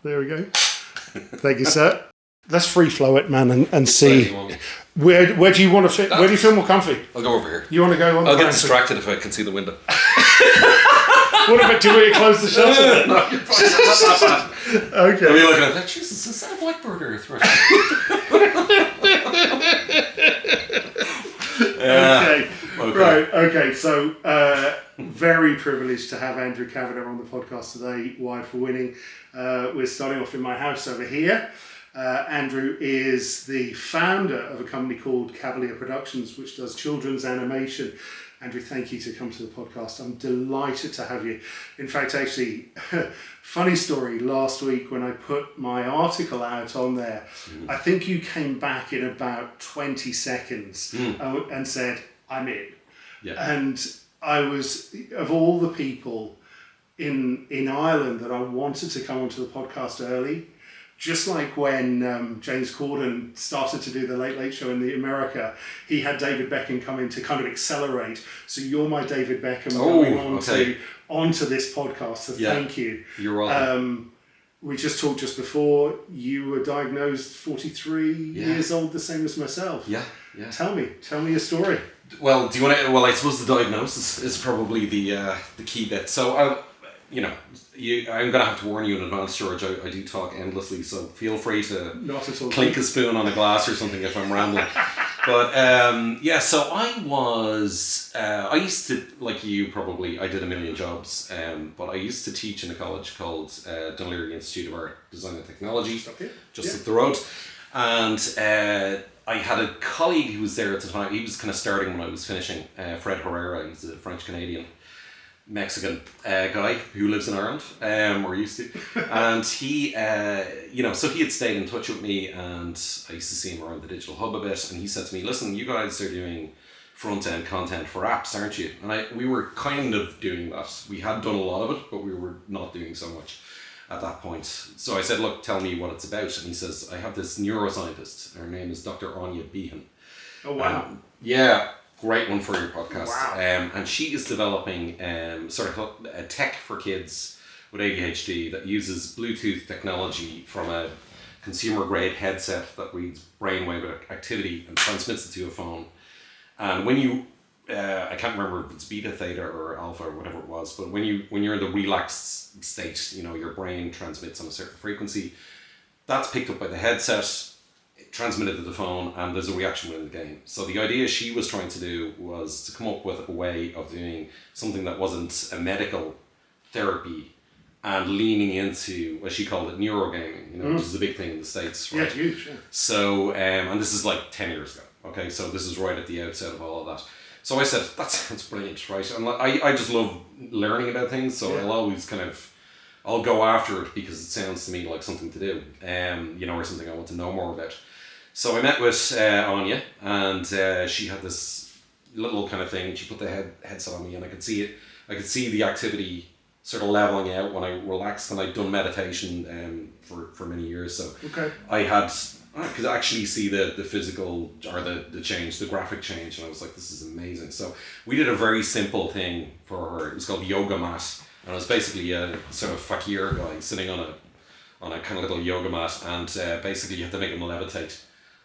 There we go. Thank you, sir. Let's free flow it, man, and see where do you want to fit? Where do you feel more comfy? I'll go over here. You want to go on? I'll get distracted if I can see the window. What about, do you want to close the shutter? No, you're fine. That's not bad. Okay. I'll be looking at that. Jesus, is that a whitebird or a thrush? Okay. Right. Okay. So, very privileged to have Andrew Kavanagh on the podcast today. Wired for Winning. We're starting off in my house over here. Andrew is the founder of a company called Cavalier Productions, which does children's animation. Andrew, thank you to come to the podcast. I'm delighted to have you. In fact, actually, funny story, last week when I put my article out on there, I think you came back in about 20 seconds and said, I'm in. Yeah. And I was, of all the people in Ireland that I wanted to come onto the podcast early, just like when James Corden started to do the Late Late Show in America, he had David Beckham come in to kind of accelerate. So you're my David Beckham going onto this podcast. So thank you. You're welcome. We just talked just before. You were diagnosed 43 years old, the same as myself. Yeah. Tell me your story. Well, do you want to? Well, I suppose the diagnosis is probably the key bit. So I'm going to have to warn you in advance, George. I do talk endlessly, so feel free to clink a spoon on a glass or something if I'm rambling. But so I used to, like you probably, I did a million jobs, but I used to teach in a college called Dún Laoghaire Institute of Art, Design and Technology, just up the road. And I had a colleague who was there at the time. He was kind of starting when I was finishing, Fred Herrera. He's a French-Canadian Mexican guy who lives in Ireland, or used to, and he, so he had stayed in touch with me, and I used to see him around the digital hub a bit, and he said to me, listen, you guys are doing front-end content for apps, aren't you? And we were kind of doing that. We had done a lot of it, but we were not doing so much at that point. So I said, look, tell me what it's about. And he says, I have this neuroscientist, her name is Dr. Anya Behan. Oh, wow. Great one for your podcast. Wow. And she is developing sort of a tech for kids with ADHD that uses Bluetooth technology from a consumer grade headset that reads brainwave activity and transmits it to a phone. And when you, I can't remember if it's beta, theta, or alpha, or whatever it was, but when you're in the relaxed state, your brain transmits on a certain frequency. That's picked up by the headset, transmitted to the phone, and there's a reaction within the game. So the idea she was trying to do was to come up with a way of doing something that wasn't a medical therapy and leaning into, as she called it, neurogaming, which is a big thing in the States, right? Yeah, it's huge. Yeah. So, and this is like 10 years ago, okay? So this is right at the outset of all of that. So I said, that's brilliant, right? And I just love learning about things, so I'll always I'll go after it because it sounds to me like something to do, or something I want to know more about. So I met with Anya, and she had this little kind of thing. She put the headset on me, and I could see it. I could see the activity sort of leveling out when I relaxed, and I'd done meditation for many years. So I could actually see the physical or the change, the graphic change, and I was like, this is amazing. So we did a very simple thing for her. It was called yoga mat, and it was basically a sort of fakir guy sitting on a kind of little yoga mat, and basically you had to make him levitate.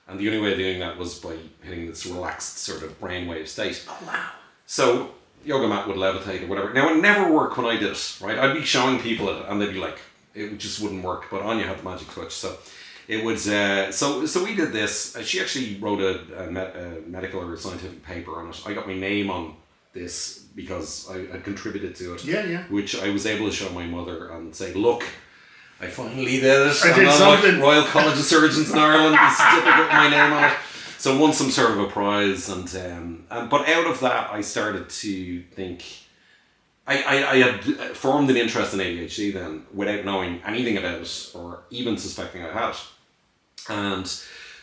And the only way of doing that was by hitting this relaxed sort of brainwave state. Oh, wow. So yoga mat would levitate or whatever. Now, it never worked when I did it, right? I'd be showing people it and they'd be like, it just wouldn't work. But Anya had the magic touch. So it was, so we did this. She actually wrote a medical or scientific paper on it. I got my name on this because I contributed to it. Yeah. Which I was able to show my mother and say, look, I finally did it. I did something. Like Royal College of Surgeons in Ireland, the certificate with my name on it. So won some sort of a prize, and but out of that, I started to think. I had formed an interest in ADHD then, without knowing anything about it or even suspecting I had, and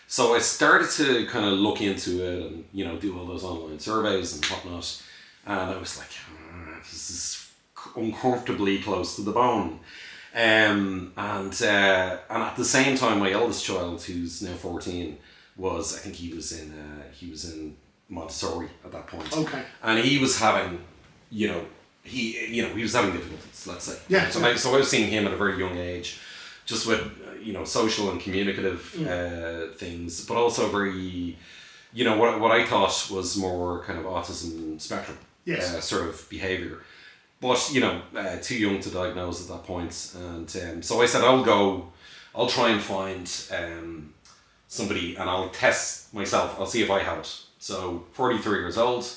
so I started to kind of look into it and do all those online surveys and whatnot, and I was like, this is uncomfortably close to the bone. And at the same time, my eldest child, who's now 14, I think he was in Montessori at that point. Okay. And he was having, he was having difficulties, let's say. Yeah. So I was seeing him at a very young age, just with social and communicative things, but also very, what I thought was more kind of autism spectrum sort of behavior. But, too young to diagnose at that point. And so I said, I'll try and find somebody and I'll test myself. I'll see if I have it. So 43 years old,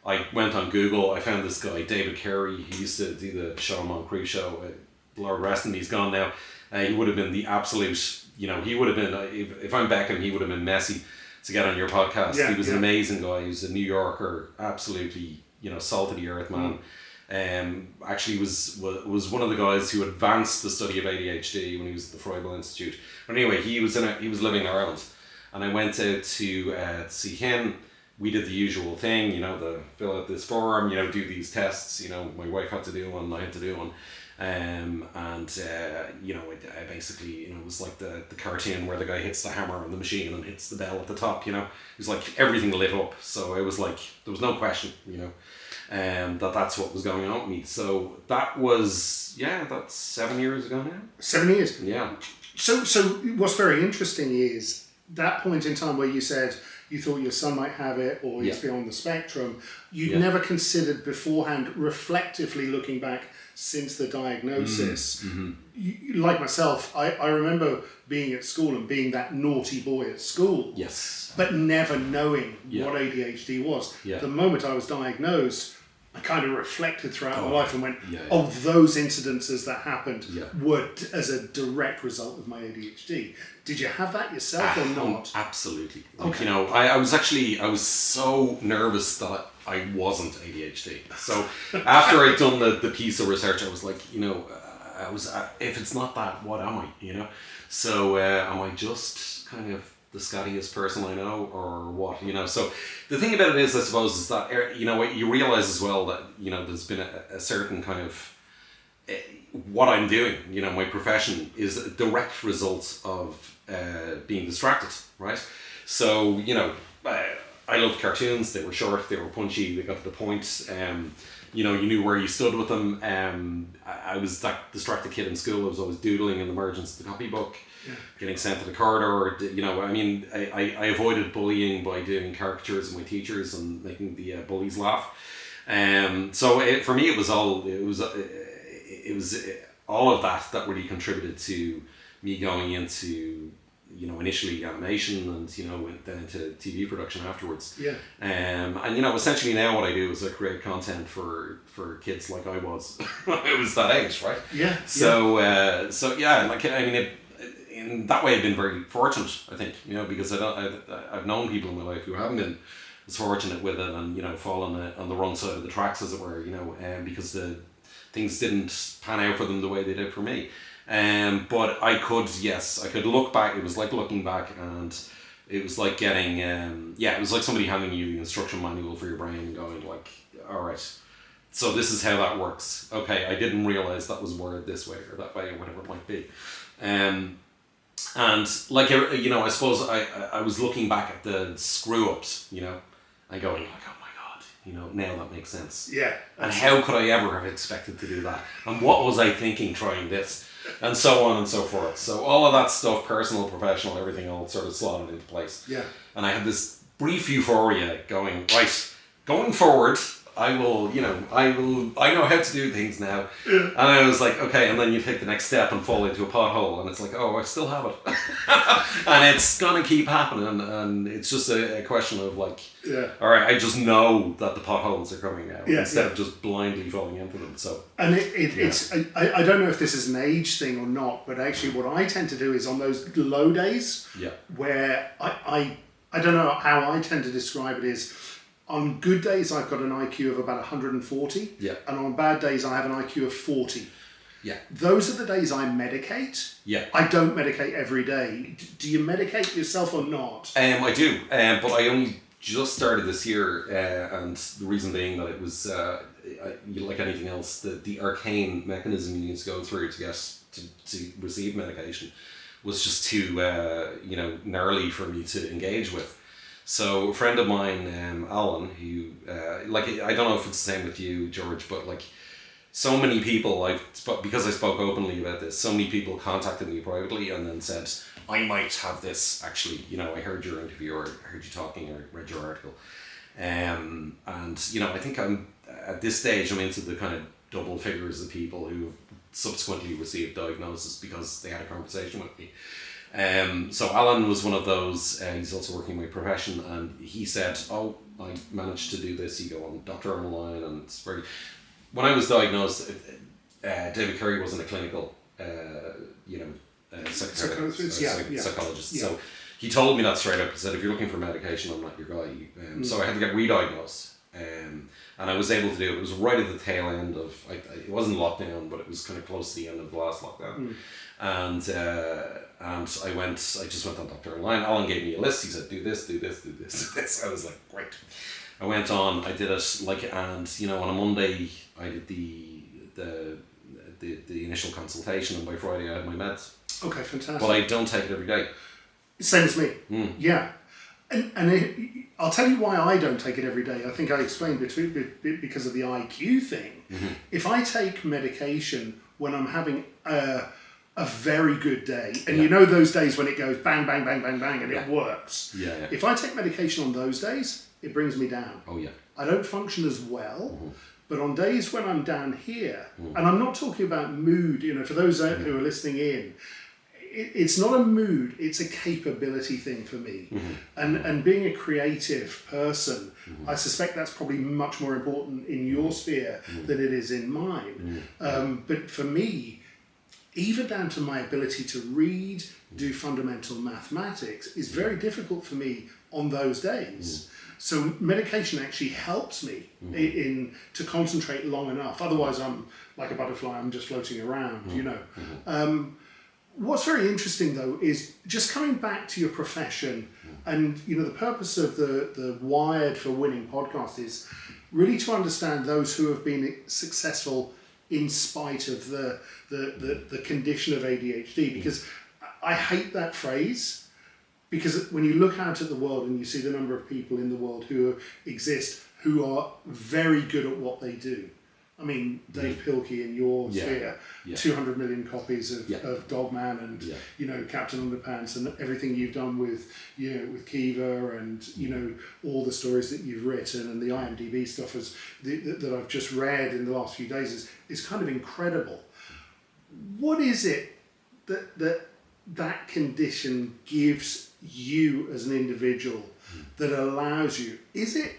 I went on Google. I found this guy, David Carey. He used to do the Sean Moncrief show. Lord rest him, he's gone now. He would have been the absolute, he would have been, if I'm backing him, he would have been messy to get on your podcast. He was an amazing guy. He was a New Yorker, absolutely, salt of the earth man. Actually was one of the guys who advanced the study of ADHD when he was at the Freuble Institute. But anyway, he was living in Ireland, and I went out to see him. We did the usual thing, the fill out this form, do these tests. My wife had to do one, I had to do one. I basically, it was like the cartoon where the guy hits the hammer on the machine and hits the bell at the top, it was like everything lit up. So it was like, there was no question, that's what was going on with me. So that was, that's 7 years ago now. 7 years? Yeah. So what's very interesting is that point in time where you said you thought your son might have it or he's beyond the spectrum, you'd never considered beforehand, reflectively looking back since the diagnosis. Like myself, I remember being at school and being that naughty boy at school. Yes. But never knowing what ADHD was. Yeah. The moment I was diagnosed, I kind of reflected throughout my life and went, Oh, those incidences that happened were as a direct result of my ADHD. Did you have that yourself or not? Absolutely. Okay. I was so nervous that I wasn't ADHD. So after I'd done the piece of research, I was like, I was, if it's not that, what am I, So am I just kind of the scattiest person I know or what, So the thing about it is, I suppose, is that, you realize as well that, there's been a certain kind of, what I'm doing, my profession is a direct result of being distracted, right? So, I loved cartoons. They were short, they were punchy, they got to the point. You knew where you stood with them. I was that distracted kid in school. I was always doodling in the margins of the copybook, getting sent to the corridor. I avoided bullying by doing caricatures of my teachers and making the bullies laugh. For me, it was all of that really contributed to me going into, initially animation and, then into TV production afterwards. Yeah. Essentially now what I do is I create content for kids like I was. It was that age, right? Yeah. In that way I've been very fortunate, I think, because I've known people in my life who haven't been as fortunate with it and, fallen on the wrong side of the tracks, as it were, because the things didn't pan out for them the way they did for me. But I could look back. It was like looking back, and it was like getting, it was like somebody handing you the instruction manual for your brain and going like, all right, so this is how that works. Okay, I didn't realize that was worded this way or that way or whatever it might be. And like, I suppose I was looking back at the screw ups, and going like, oh my God, now that makes sense. Yeah. And how could I ever have expected to do that? And what was I thinking trying this? And so on and so forth. So all of that stuff, personal, professional, everything all sort of slotted into place. Yeah. And I had this brief euphoria going, right, going forward, I know how to do things now. Yeah. And I was like, okay, and then you take the next step and fall into a pothole and it's like, oh, I still have it. And it's going to keep happening. And it's just a question of like, all right, I just know that the potholes are coming now instead of just blindly falling into them. So, and it's, I don't know if this is an age thing or not, but actually what I tend to do is on those low days where I don't know how I tend to describe it is, on good days, I've got an IQ of about 140. Yeah. And on bad days, I have an IQ of 40. Yeah. Those are the days I medicate. Yeah. I don't medicate every day. Do you medicate yourself or not? I do, but I only just started this year, and the reason being that it was, like anything else, the arcane mechanism you need to go through to get to receive medication was just too, gnarly for me to engage with. So a friend of mine, Alan, who, I don't know if it's the same with you, George, but like, so many people, because I spoke openly about this, so many people contacted me privately and then said, I might have this actually, I heard your interview or heard you talking or read your article. And, I think at this stage, I'm into the kind of double figures of people who subsequently received diagnosis because they had a conversation with me. So Alan was one of those, he's also working in my profession, and he said, I managed to do this. You go on Dr. Online, and it's very... When I was diagnosed, David Curry wasn't a clinical, psychologist. Yeah. So he told me that straight up. He said, if you're looking for medication, I'm not your guy. So I had to get re-diagnosed. And I was able to do it. It was right at the tail end of, it wasn't lockdown, but it was kind of close to the end of the last lockdown. And I just went on Dr. Online. Alan gave me a list. He said, do this, do this, do this, do this. I was like, great. I went on, I did it on a Monday, I did the initial consultation, and by Friday I had my meds. Okay, fantastic. But I don't take it every day. Same as me. Yeah. And I'll tell you why I don't take it every day. I think I explained because of the IQ thing. Mm-hmm. If I take medication when I'm having a very good day, and those days when it goes bang, bang, bang, bang, bang, and it works. Yeah. If I take medication on those days, it brings me down. Oh, yeah. I don't function as well, but on days when I'm down here, and I'm not talking about mood, for those who are listening in, it's not a mood, it's a capability thing for me. And being a creative person, I suspect that's probably much more important in your sphere than it is in mine. But for me, even down to my ability to read, do fundamental mathematics, is very difficult for me on those days. So medication actually helps me to concentrate long enough. Otherwise, I'm like a butterfly, I'm just floating around, What's very interesting, though, is just coming back to your profession, and the purpose of the Wired for Winning podcast is really to understand those who have been successful in spite of the condition of ADHD, because I hate that phrase, because when you look out at the world and you see the number of people in the world who exist who are very good at what they do. I mean, Dave Pilkey in your sphere, 200 million copies of Dogman and Captain Underpants, and everything you've done with with Kiva, and all the stories that you've written, and the IMDb stuff that I've just read in the last few days is kind of incredible. What is it that condition gives you as an individual that allows you? Is it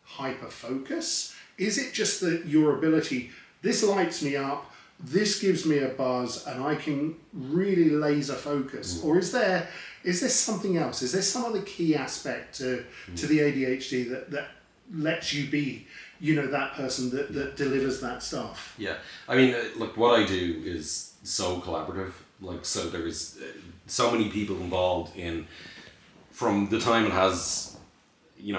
hyper focus? Is it just that your ability, this lights me up, this gives me a buzz, and I can really laser focus? Or is there something else? Is there some other key aspect to the ADHD that lets you be, that person that delivers that stuff? Yeah. I mean, look, what I do is so collaborative. So there is so many people involved from the time it has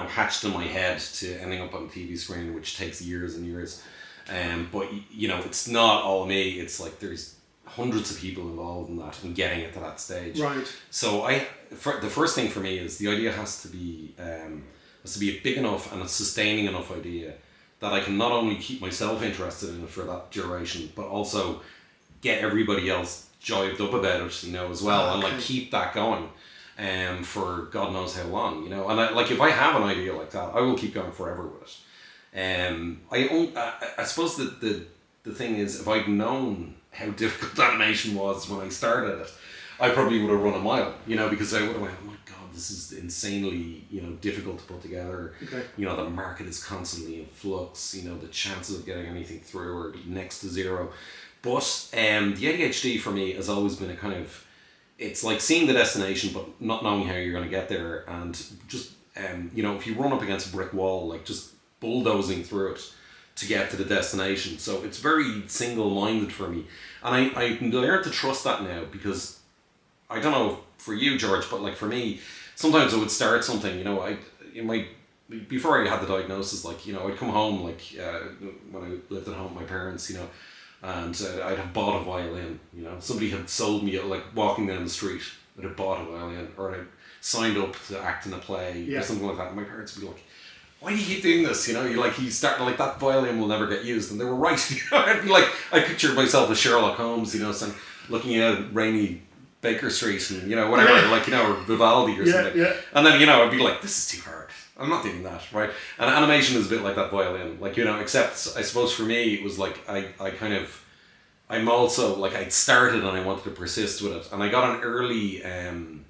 hatched in my head to ending up on the TV screen, which takes years and years. But it's not all me. It's like there's hundreds of people involved in that and getting it to that stage. Right. So the first thing for me is the idea has to be a big enough and a sustaining enough idea that I can not only keep myself interested in it for that duration, but also get everybody else jived up about it, as well, and keep that going. For God knows how long, and if I have an idea like that, I will keep going forever with it. I suppose that the thing is, if I'd known how difficult animation was when I started it, I probably would have run a mile, because I would have went, oh my God, this is insanely, difficult to put together. Okay. The market is constantly in flux, the chances of getting anything through are next to zero. But the ADHD for me has always been a kind of, it's like seeing the destination but not knowing how you're going to get there, and just if you run up against a brick wall, like just bulldozing through it to get to the destination. So it's very single-minded for me, and I learned to trust that now, because I don't know for you, George, but for me, sometimes I would start something, before I had the diagnosis, I'd come home when I lived at home with my parents, and I'd have bought a violin, somebody had sold me, walking down the street, I'd have bought a violin, or I'd signed up to act in a play or something like that, and my parents would be like, why do you keep doing this? You start like that violin will never get used, and they were right. I'd be like, I pictured myself as Sherlock Holmes, looking at rainy Baker Street and whatever, or Vivaldi or something. Yeah. And then I'd be like, this is too hard. I'm not doing that, right? And animation is a bit like that violin, except I suppose for me it was like I'm also like I'd started and I wanted to persist with it, and I got an early on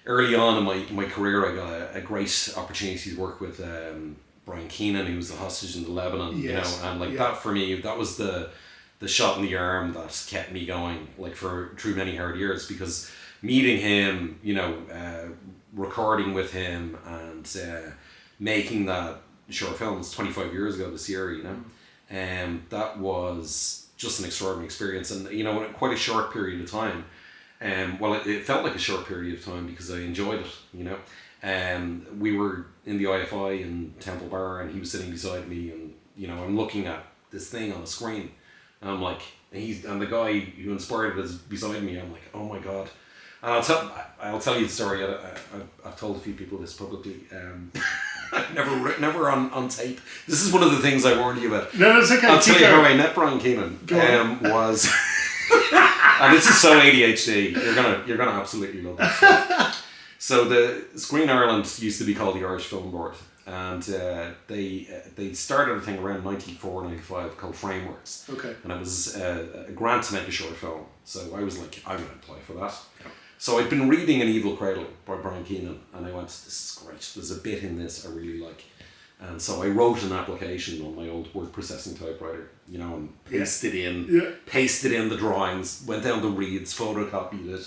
in my career I got a great opportunity to work with Brian Keenan, who was the hostage in Lebanon, and that for me that was the shot in the arm that kept me going through many hard years, because meeting him, recording with him and making that short film, it's 25 years ago this year, that was just an extraordinary experience, and in quite a short period of time. It felt like a short period of time because I enjoyed it, we were in the IFI in Temple Bar, and he was sitting beside me, and I'm looking at this thing on the screen, and I'm like, and the guy who inspired it is beside me. I'm like, oh my god. And I'll tell you the story. I've told a few people this publicly. Never on tape. This is one of the things I warned you about. No, it's okay. I'll tell you how I met Brian Keenan. Was and this is so ADHD. You're gonna absolutely love this. So the Screen Ireland used to be called the Irish Film Board, and they started a thing around 94, 95 called Frameworks. Okay. And it was a grant to make a short film. So I was like, I'm going to apply for that. So I'd been reading An Evil Cradle by Brian Keenan, and I went, this is great. There's a bit in this I really like. And so I wrote an application on my old word processing typewriter, and pasted in the drawings, went down the reads, photocopied it,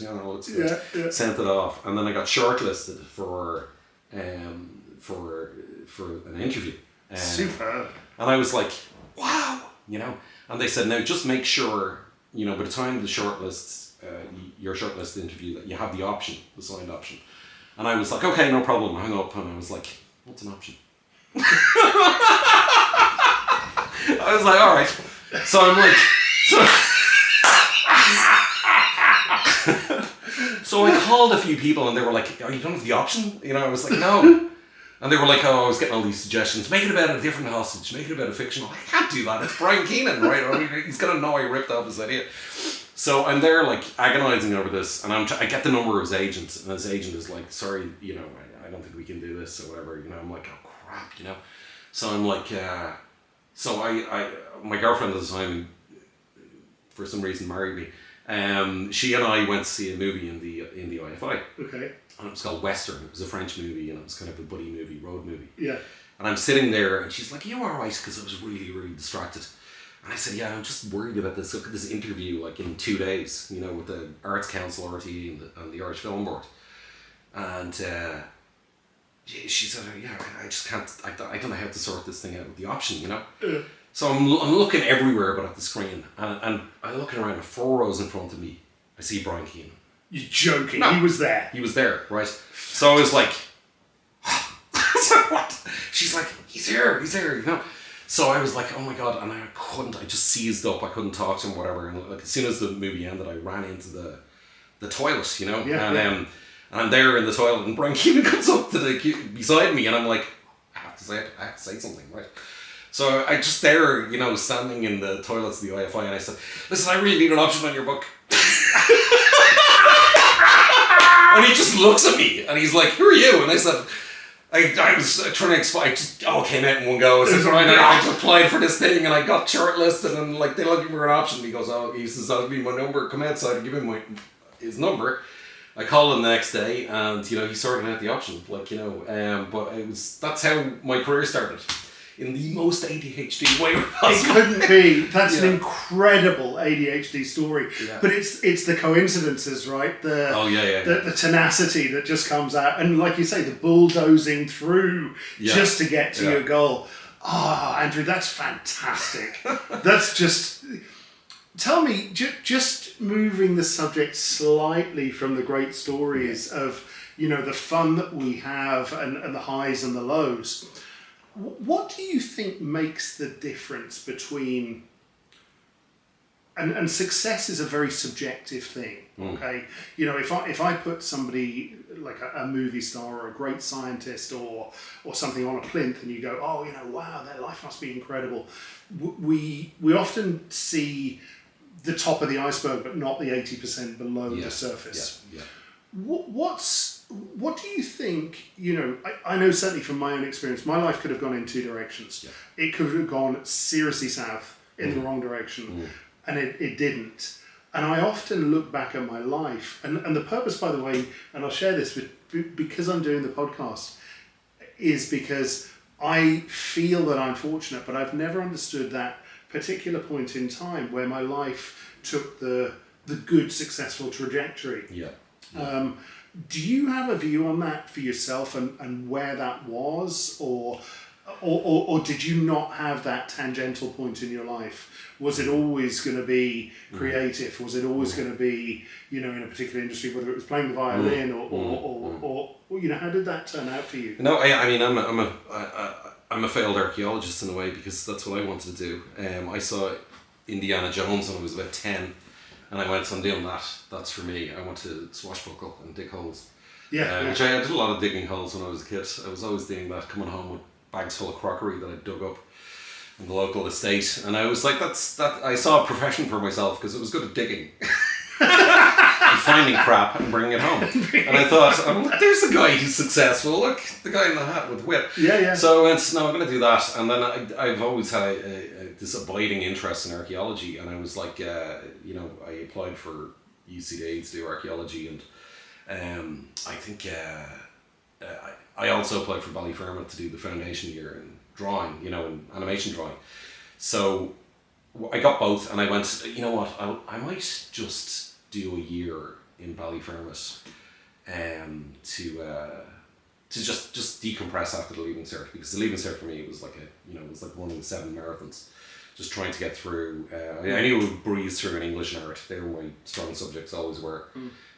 sent it off, and then I got shortlisted for an interview. Superb. And I was like, wow, and they said, now just make sure, by the time the your shortlist interview, that you have the option, the signed option. And I was like, okay, no problem. I hung up, and I was like, what's an option? I was like, all right. So I'm like, so I called a few people, and they were like, "Are you done with the option?" I was like, "No." And they were like, "Oh, I was getting all these suggestions. Make it about a different hostage. Make it about a fictional." I can't do that. It's Brian Keenan, right? I mean, he's gonna know I ripped off his idea. So I'm there like agonizing over this, and I get the number of his agent, and his agent is like, "Sorry, I don't think we can do this or whatever." I'm like, "Oh crap," So I'm like, so I my girlfriend at the time, for some reason, married me. She and I went to see a movie in the IFI. Okay. And it was called Western. It was a French movie, and it was kind of a buddy movie, road movie. Yeah. And I'm sitting there, and she's like, "Are you alright?" Because I was really, really distracted. And I said, "Yeah, I'm just worried about this. Look at this interview, in 2 days, with the Arts Council, RTE, and the Irish Film Board." And she said, "Yeah, I just can't. I don't know how to sort this thing out with the option, Yeah. So I'm looking everywhere but at the screen, and I'm looking around, and 4 rows in front of me, I see Brian Keenan. You're joking. No, he was there. He was there, right? So I was like, what? She's like, he's here, So I was like, oh my god, and I just seized up, I couldn't talk to him, whatever, and as soon as the movie ended, I ran into the toilet, and I'm there in the toilet, and Brian Keenan comes up beside me, and I'm like, I have to say something, right? So I just there, standing in the toilets of the IFI, and I said, listen, I really need an option on your book. And he just looks at me, and he's like, who are you? And I said, I was trying to explain, I just all came out in one go. I said, right, I just applied for this thing, and I got shortlisted, and they looked for an option. He goes, he says, I'll give you my number, come outside and give him his number. I called him the next day, and he sorted out the option, but that's how my career started. In the most ADHD way possible. It couldn't be. That's an incredible ADHD story. Yeah. But it's the coincidences, right? The tenacity that just comes out, and like you say, the bulldozing through just to get to your goal. Andrew, that's fantastic. That's just. Tell me, just moving the subject slightly from the great stories of the fun that we have and the highs and the lows. What do you think makes the difference between and success is a very subjective thing. Okay, you know, if I put somebody like a movie star or a great scientist or something on a plinth, and you go, oh, you know, wow, their life must be incredible. We often see the top of the iceberg, but not the 80% below the surface. Yeah. What do you think? You know, I know certainly from my own experience, my life could have gone in two directions. Yeah. It could have gone seriously south in the wrong direction, and it didn't. And I often look back at my life, and the purpose, by the way, and I'll share this because I'm doing the podcast, is because I feel that I'm fortunate, but I've never understood that particular point in time where my life took the good, successful trajectory. Yeah. Do you have a view on that for yourself and where that was, or did you not have that tangential point in your life? Was it always going to be creative? Was it always going to be, you know, in a particular industry, whether it was playing the violin or you know, how did that turn out for you? No, I mean, I'm a failed archaeologist in a way, because that's what I wanted to do. I saw Indiana Jones when I was about 10, and I went, I'm doing that. That's for me. I want to swashbuckle and dig holes. Which I did a lot of digging holes when I was a kid. I was always doing that, coming home with bags full of crockery that I dug up in the local estate, and I was like, I saw a profession for myself because it was good at digging. And finding crap and bringing it home. And I thought, there's a guy who's successful. Look, the guy in the hat with the whip. Yeah. So I went, no, I'm going to do that. And then I've always had this abiding interest in archaeology, and I was like, you know, I applied for UCD to do archaeology, and I think I also applied for Ballyfermot to do the foundation year in drawing, you know, in animation drawing. So I got both, and I went, you know what, I might just do a year in Ballyfermot to just decompress after the Leaving Cert, because the Leaving Cert for me was like it was like running 7 marathons, just trying to get through. I knew I would breeze through in English and art. They were my strong subjects, always were.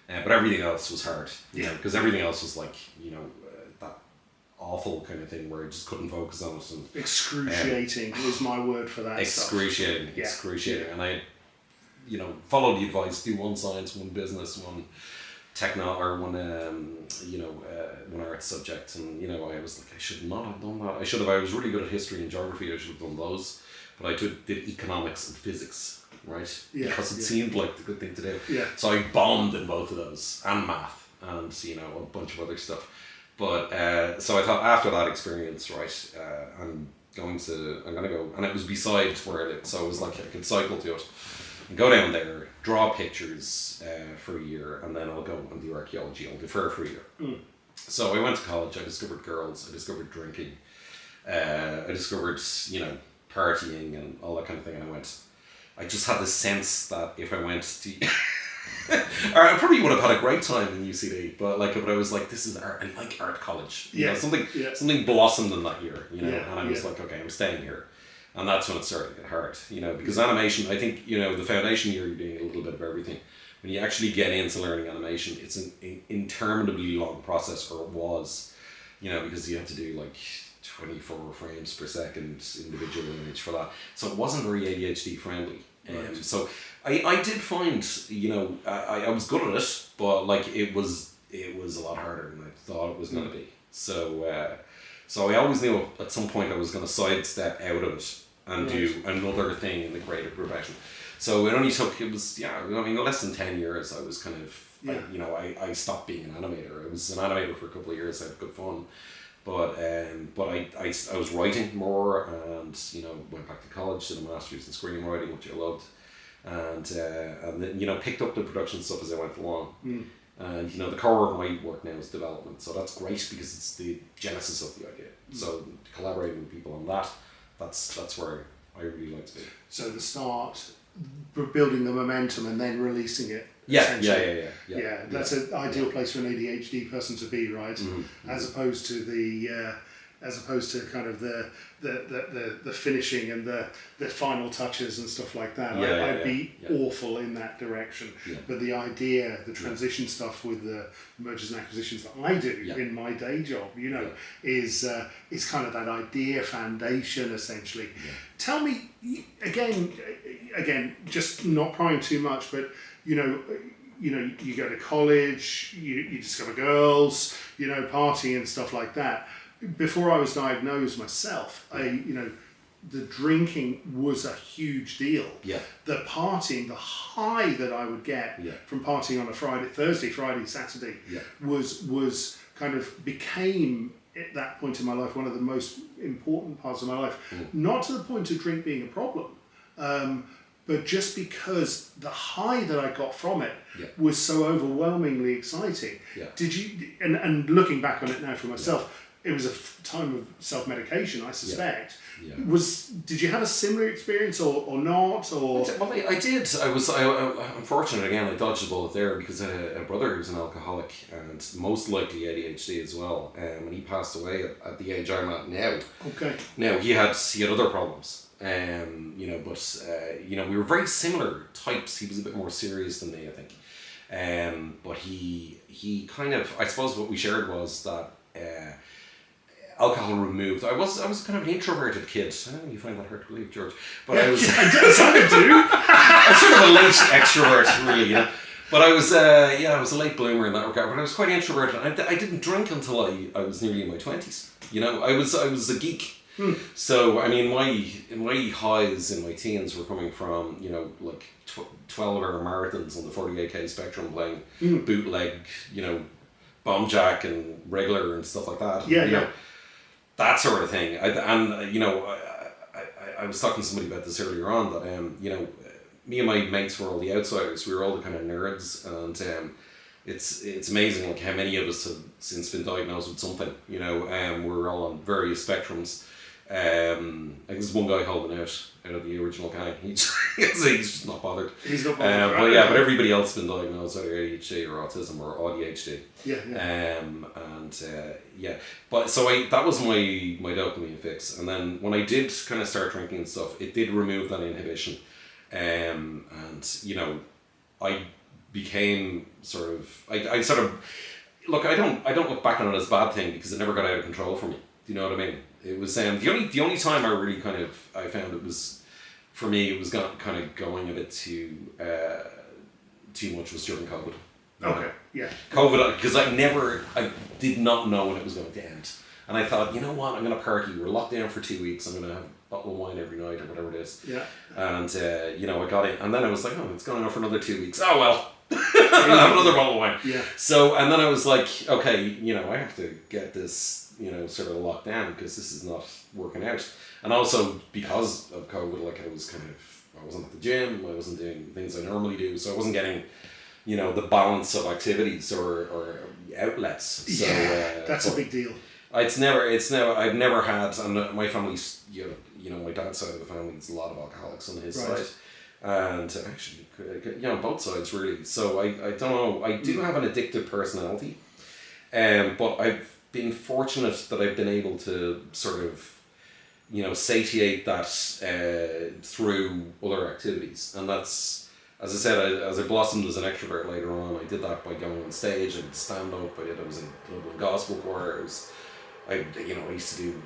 But everything else was hard, you know, because everything else was like, you know, that awful kind of thing where I just couldn't focus on it. And excruciating is my word for that. Excruciating. And I, you know, followed the advice: do one science, one business, one one art subject. And you know, I was like, I should not have done that. I was really good at history and geography. I should have done those, but I did economics and physics, right? Because it seemed like the good thing to do. So I bombed in both of those, and math, and you know, a bunch of other stuff. But so I thought, after that experience, right, I'm gonna go, and it was beside where I lived, so it was like I could cycle to it and go down there, draw pictures for a year, and then I'll go and do archaeology. I'll defer for a year. So I went to college. I discovered girls. I discovered drinking. I discovered, you know, partying and all that kind of thing. And I just had this sense that if I went to or I probably would have had a great time in UCD, but I was like, this is art. I like art college. You know, something blossomed in that year, you know, and I was like, okay, I'm staying here. And that's when it started to get hard, you know, because animation, I think, you know, the foundation year, you're doing a little bit of everything. When you actually get into learning animation, it's an interminably long process, or it was, you know, because you have to do like 24 frames per second individual image for that. So it wasn't very ADHD friendly. Right. So I did find, you know, I was good at it, but like it was a lot harder than I thought it was going to be. So I always knew at some point I was going to sidestep out of it and do another thing in the creative profession. So it only took, less than 10 years I was kind of, I stopped being an animator. I was an animator for a couple of years. I had good fun. But I was writing more, and, you know, went back to college, did a master's in screenwriting, which I loved. And then, you know, picked up the production stuff as I went along. And, you know, the core of my work now is development. So that's great because it's the genesis of the idea. So collaborating with people on that's where I really like to be. So the start, building the momentum and then releasing it. Yeah. That's an ideal place for an ADHD person to be, right? As opposed to kind of the finishing and the final touches and stuff like that. I'd be awful in that direction. But the idea, the transition stuff with the mergers and acquisitions that I do in my day job, you know, is kind of that idea foundation essentially. Tell me again, again, just not prying too much, but you go to college, you discover girls, partying and stuff like that. Before I was diagnosed myself, the drinking was a huge deal. Yeah. The partying, the high that I would get from partying on a Thursday, Friday, Saturday, was kind of became at that point in my life one of the most important parts of my life. Not to the point of drink being a problem, but just because the high that I got from it was so overwhelmingly exciting. Yeah. Did you? And looking back on it now for myself. It was a time of self-medication, I suspect. Yeah. Did you have a similar experience or not? Or Well, I did. I'm fortunate again. I dodged the bullet there because I had a brother who's an alcoholic and most likely ADHD as well. And he passed away at the age I'm at now. Okay. Now he had other problems. But we were very similar types. He was a bit more serious than me, I think. But he kind of, I suppose what we shared was that alcohol removed. I was kind of an introverted kid. I don't know if you find that hard to believe, George. But I was. I do. I'm sort of a late extrovert, really. But I was, I was a late bloomer in that regard. But I was quite introverted. I didn't drink until I was nearly in my 20s. I was a geek. So I mean, my highs in my teens were coming from 12-hour marathons on the 48k spectrum, playing bootleg, bomb jack and regular and stuff like that. Yeah. That sort of thing. I was talking to somebody about this earlier on that me and my mates were all the outsiders. We were all the kind of nerds, and it's amazing like how many of us have since been diagnosed with something. We're all on various spectrums. I think there's one guy holding out of the original gang. He's just not bothered. He's not bothered. But everybody else has been diagnosed either ADHD or autism or ADHD. But so that was my dopamine fix. And then when I did kind of start drinking and stuff, it did remove that inhibition. I became I look, I don't look back on it as a bad thing because it never got out of control for me. Do you know what I mean? It was the only time I really I found it was, for me, it was kind of going a bit too much was during COVID. Okay, yeah. COVID, because I did not know when it was going to end. And I thought, you know what, I'm going to party. We're locked down for 2 weeks. I'm going to have a bottle of wine every night or whatever it is. Yeah. And, I got it. And then I was like, it's going on for another 2 weeks. Oh, well. I'll have another bottle of wine. Yeah. So, and then I was like, okay, I have to get this, sort of locked down because this is not working out. And also because of COVID, I wasn't at the gym, I wasn't doing things I normally do, so I wasn't getting, the balance of activities or outlets. So, that's a big deal. I've never had, and my family's, my dad's side of the family, there's a lot of alcoholics on his side. And actually, both sides really. So I don't know, I do have an addictive personality, but I've been fortunate that I've been able to sort of, satiate that through other activities. And that's, as I said, as I blossomed as an extrovert later on, I did that by going on stage and stand up. I was in Dublin Gospel Choir. I used to do,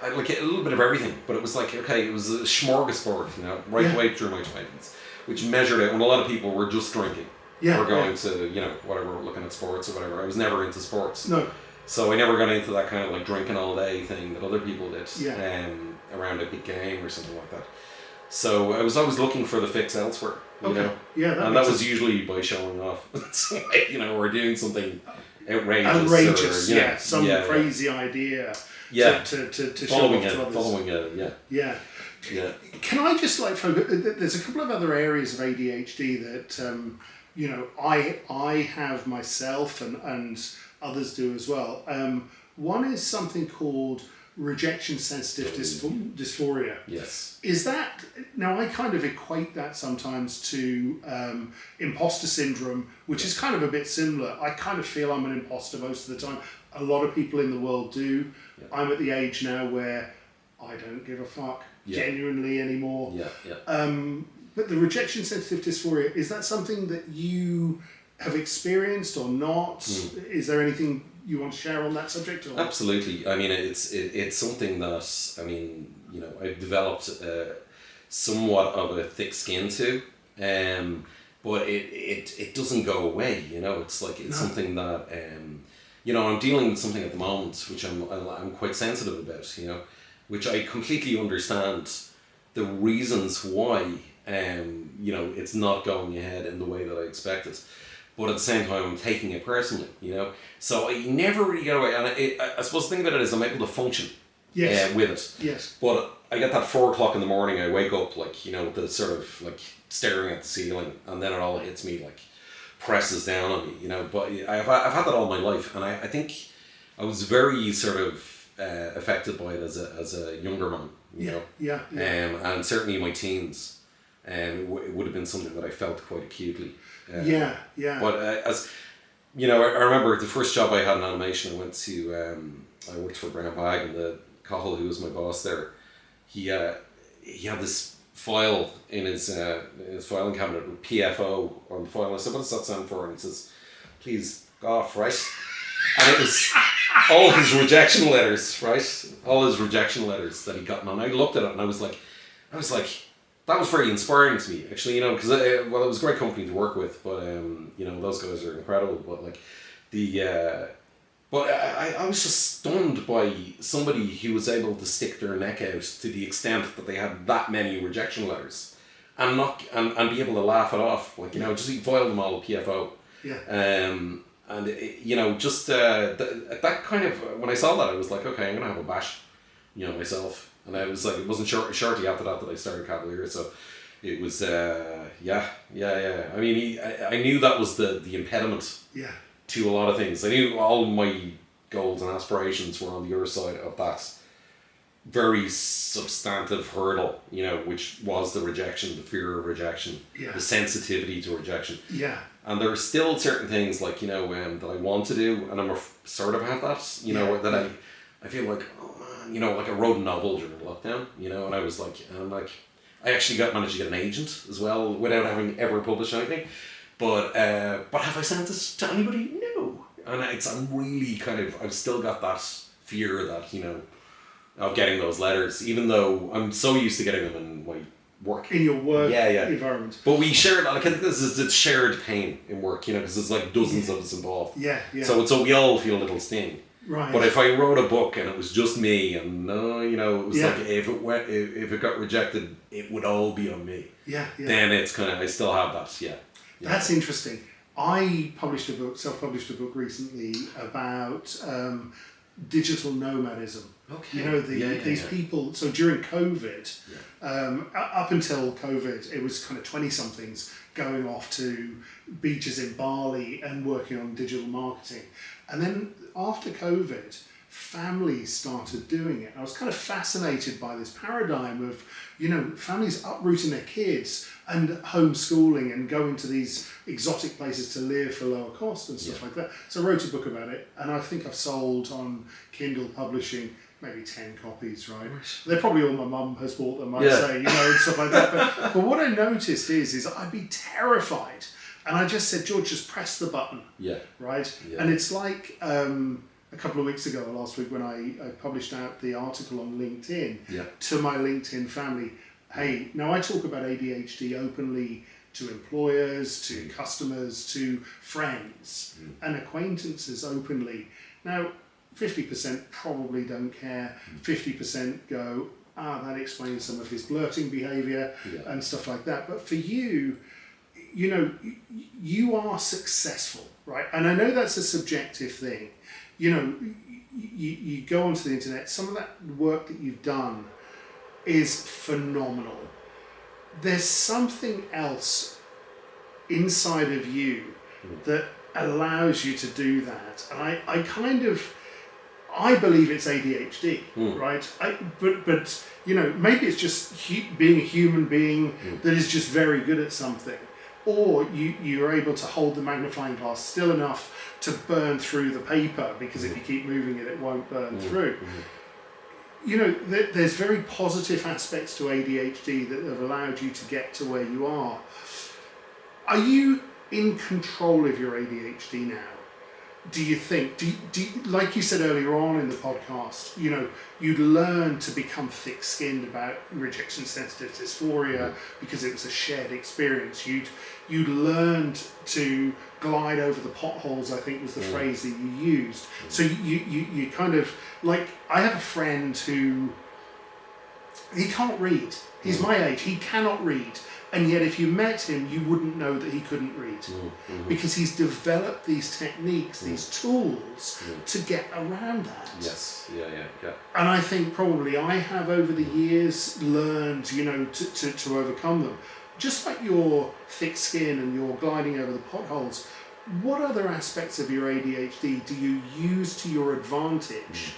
I like a little bit of everything, but it was like, okay, it was a smorgasbord, right the way through my 20s, which measured out when a lot of people were just drinking. Or going to, whatever, looking at sports or whatever. I was never into sports. No. So I never got into that kind of like drinking all day thing that other people did around a big game or something like that. So I was always looking for the fix elsewhere, you know. Yeah, and that was usually by showing off, or doing something outrageous, or, some crazy idea. To following show off to others. Yeah. Can I just focus? There's a couple of other areas of ADHD that I have myself and others do as well. One is something called rejection sensitive dysphoria. Yes. Is that, now I kind of equate that sometimes to imposter syndrome, which is kind of a bit similar. I kind of feel I'm an imposter most of the time. A lot of people in the world do. Yeah. I'm at the age now where I don't give a fuck genuinely anymore. But the rejection sensitive dysphoria, is that something that you have experienced or not? Is there anything you want to share on that subject? Or? Absolutely. I mean, it's something that, I've developed somewhat of a thick skin to. But it doesn't go away, you know. It's like it's something that you know, I'm dealing with something at the moment which I'm quite sensitive about, you know, which I completely understand the reasons why you know, it's not going ahead in the way that I expected. But at the same time, I'm taking it personally, you know. So I never really get away. And I suppose the thing about it is I'm able to function with it. Yes. But I get that 4 o'clock in the morning, I wake up like, you know, with the sort of like staring at the ceiling, and then it all hits me, like presses down on me, you know. But I've had that all my life, and I think I was very sort of affected by it as a younger man, you know. Yeah. And certainly in my teens, it would have been something that I felt quite acutely. Yeah. But as you know, I remember the first job I had in animation. I went to I worked for Brian Keenan, and the Cahill, who was my boss there, he had this file in his filing cabinet with PFO on the file. And I said, "What does that stand for?" And he says, "Please, go off," right? And it was all his rejection letters, right? All his rejection letters that he'd gotten. And I looked at it and I was like, that was very inspiring to me, actually, you know, because it was a great company to work with, but you know, those guys are incredible. But like but I was just stunned by somebody who was able to stick their neck out to the extent that they had that many rejection letters, and be able to laugh it off, like, you know, just file them all with PFO. Yeah. And you know, just that kind of, when I saw that, I was like, okay, I'm gonna have a bash, you know, myself. And I was like, it wasn't shortly after that I started Cavalier, so it was yeah. I mean, I knew that was the impediment to a lot of things. I knew all my goals and aspirations were on the other side of that very substantive hurdle, you know, which was the rejection, the fear of rejection, the sensitivity to rejection. Yeah. And there are still certain things, like, you know, that I want to do, and I'm sort of have that, you know, that I feel like, oh man, you know, like I wrote a novel during lockdown, you know, and I was like, I actually managed to get an agent as well without having ever published anything. But have I sent this to anybody? No. And I'm really kind of, I've still got that fear that, you know, of getting those letters, even though I'm so used to getting them in my work. In your work environment. But we shared, like, I think it's shared pain in work, you know, because there's like dozens of us involved. Yeah. So we all feel a little sting. Right. But if I wrote a book and it was just me, and you know, it was like if it got rejected, it would all be on me. Yeah. Then it's kind of, I still have that. Yeah. That's interesting. I self-published a book recently about digital nomadism. Okay. You know, these people. So during COVID, up until COVID, it was kind of 20-somethings going off to beaches in Bali and working on digital marketing. And then after COVID, families started doing it. I was kind of fascinated by this paradigm of, you know, families uprooting their kids and homeschooling and going to these exotic places to live for lower cost and stuff like that. So I wrote a book about it, and I think I've sold on Kindle publishing maybe 10 copies, right? They're probably all my mum has bought them, I'd say, you know, and stuff like that. But what I noticed is I'd be terrified. And I just said, George, just press the button. Yeah. Right? Yeah. And it's like a couple of weeks ago, last week, when I published out the article on LinkedIn to my LinkedIn family. Hey, now I talk about ADHD openly to employers, to customers, to friends and acquaintances openly. Now, 50% probably don't care. 50% go, that explains some of his blurting behaviour and stuff like that. But for you, you know, you are successful, right? And I know that's a subjective thing. You know, you go onto the internet, some of that work that you've done is phenomenal. There's something else inside of you that allows you to do that. And I believe it's ADHD, right? But you know, maybe it's just being a human being that is just very good at something. Or you're able to hold the magnifying glass still enough to burn through the paper, because if you keep moving it, it won't burn through. You know, there's very positive aspects to ADHD that have allowed you to get to where you are. Are you in control of your ADHD now? do you think, like you said earlier on in the podcast, you'd learn to become thick-skinned about rejection sensitive dysphoria because it was a shared experience. You'd learned to glide over the potholes, I think was the phrase that you used. So you kind of, like, I have a friend who, he can't read. He's my age, he cannot read. And yet if you met him, you wouldn't know that he couldn't read. Because he's developed these techniques, these tools to get around that. Yes, yeah. And I think probably I have over the years learned, to overcome them. Just like your thick skin and your gliding over the potholes, what other aspects of your ADHD do you use to your advantage?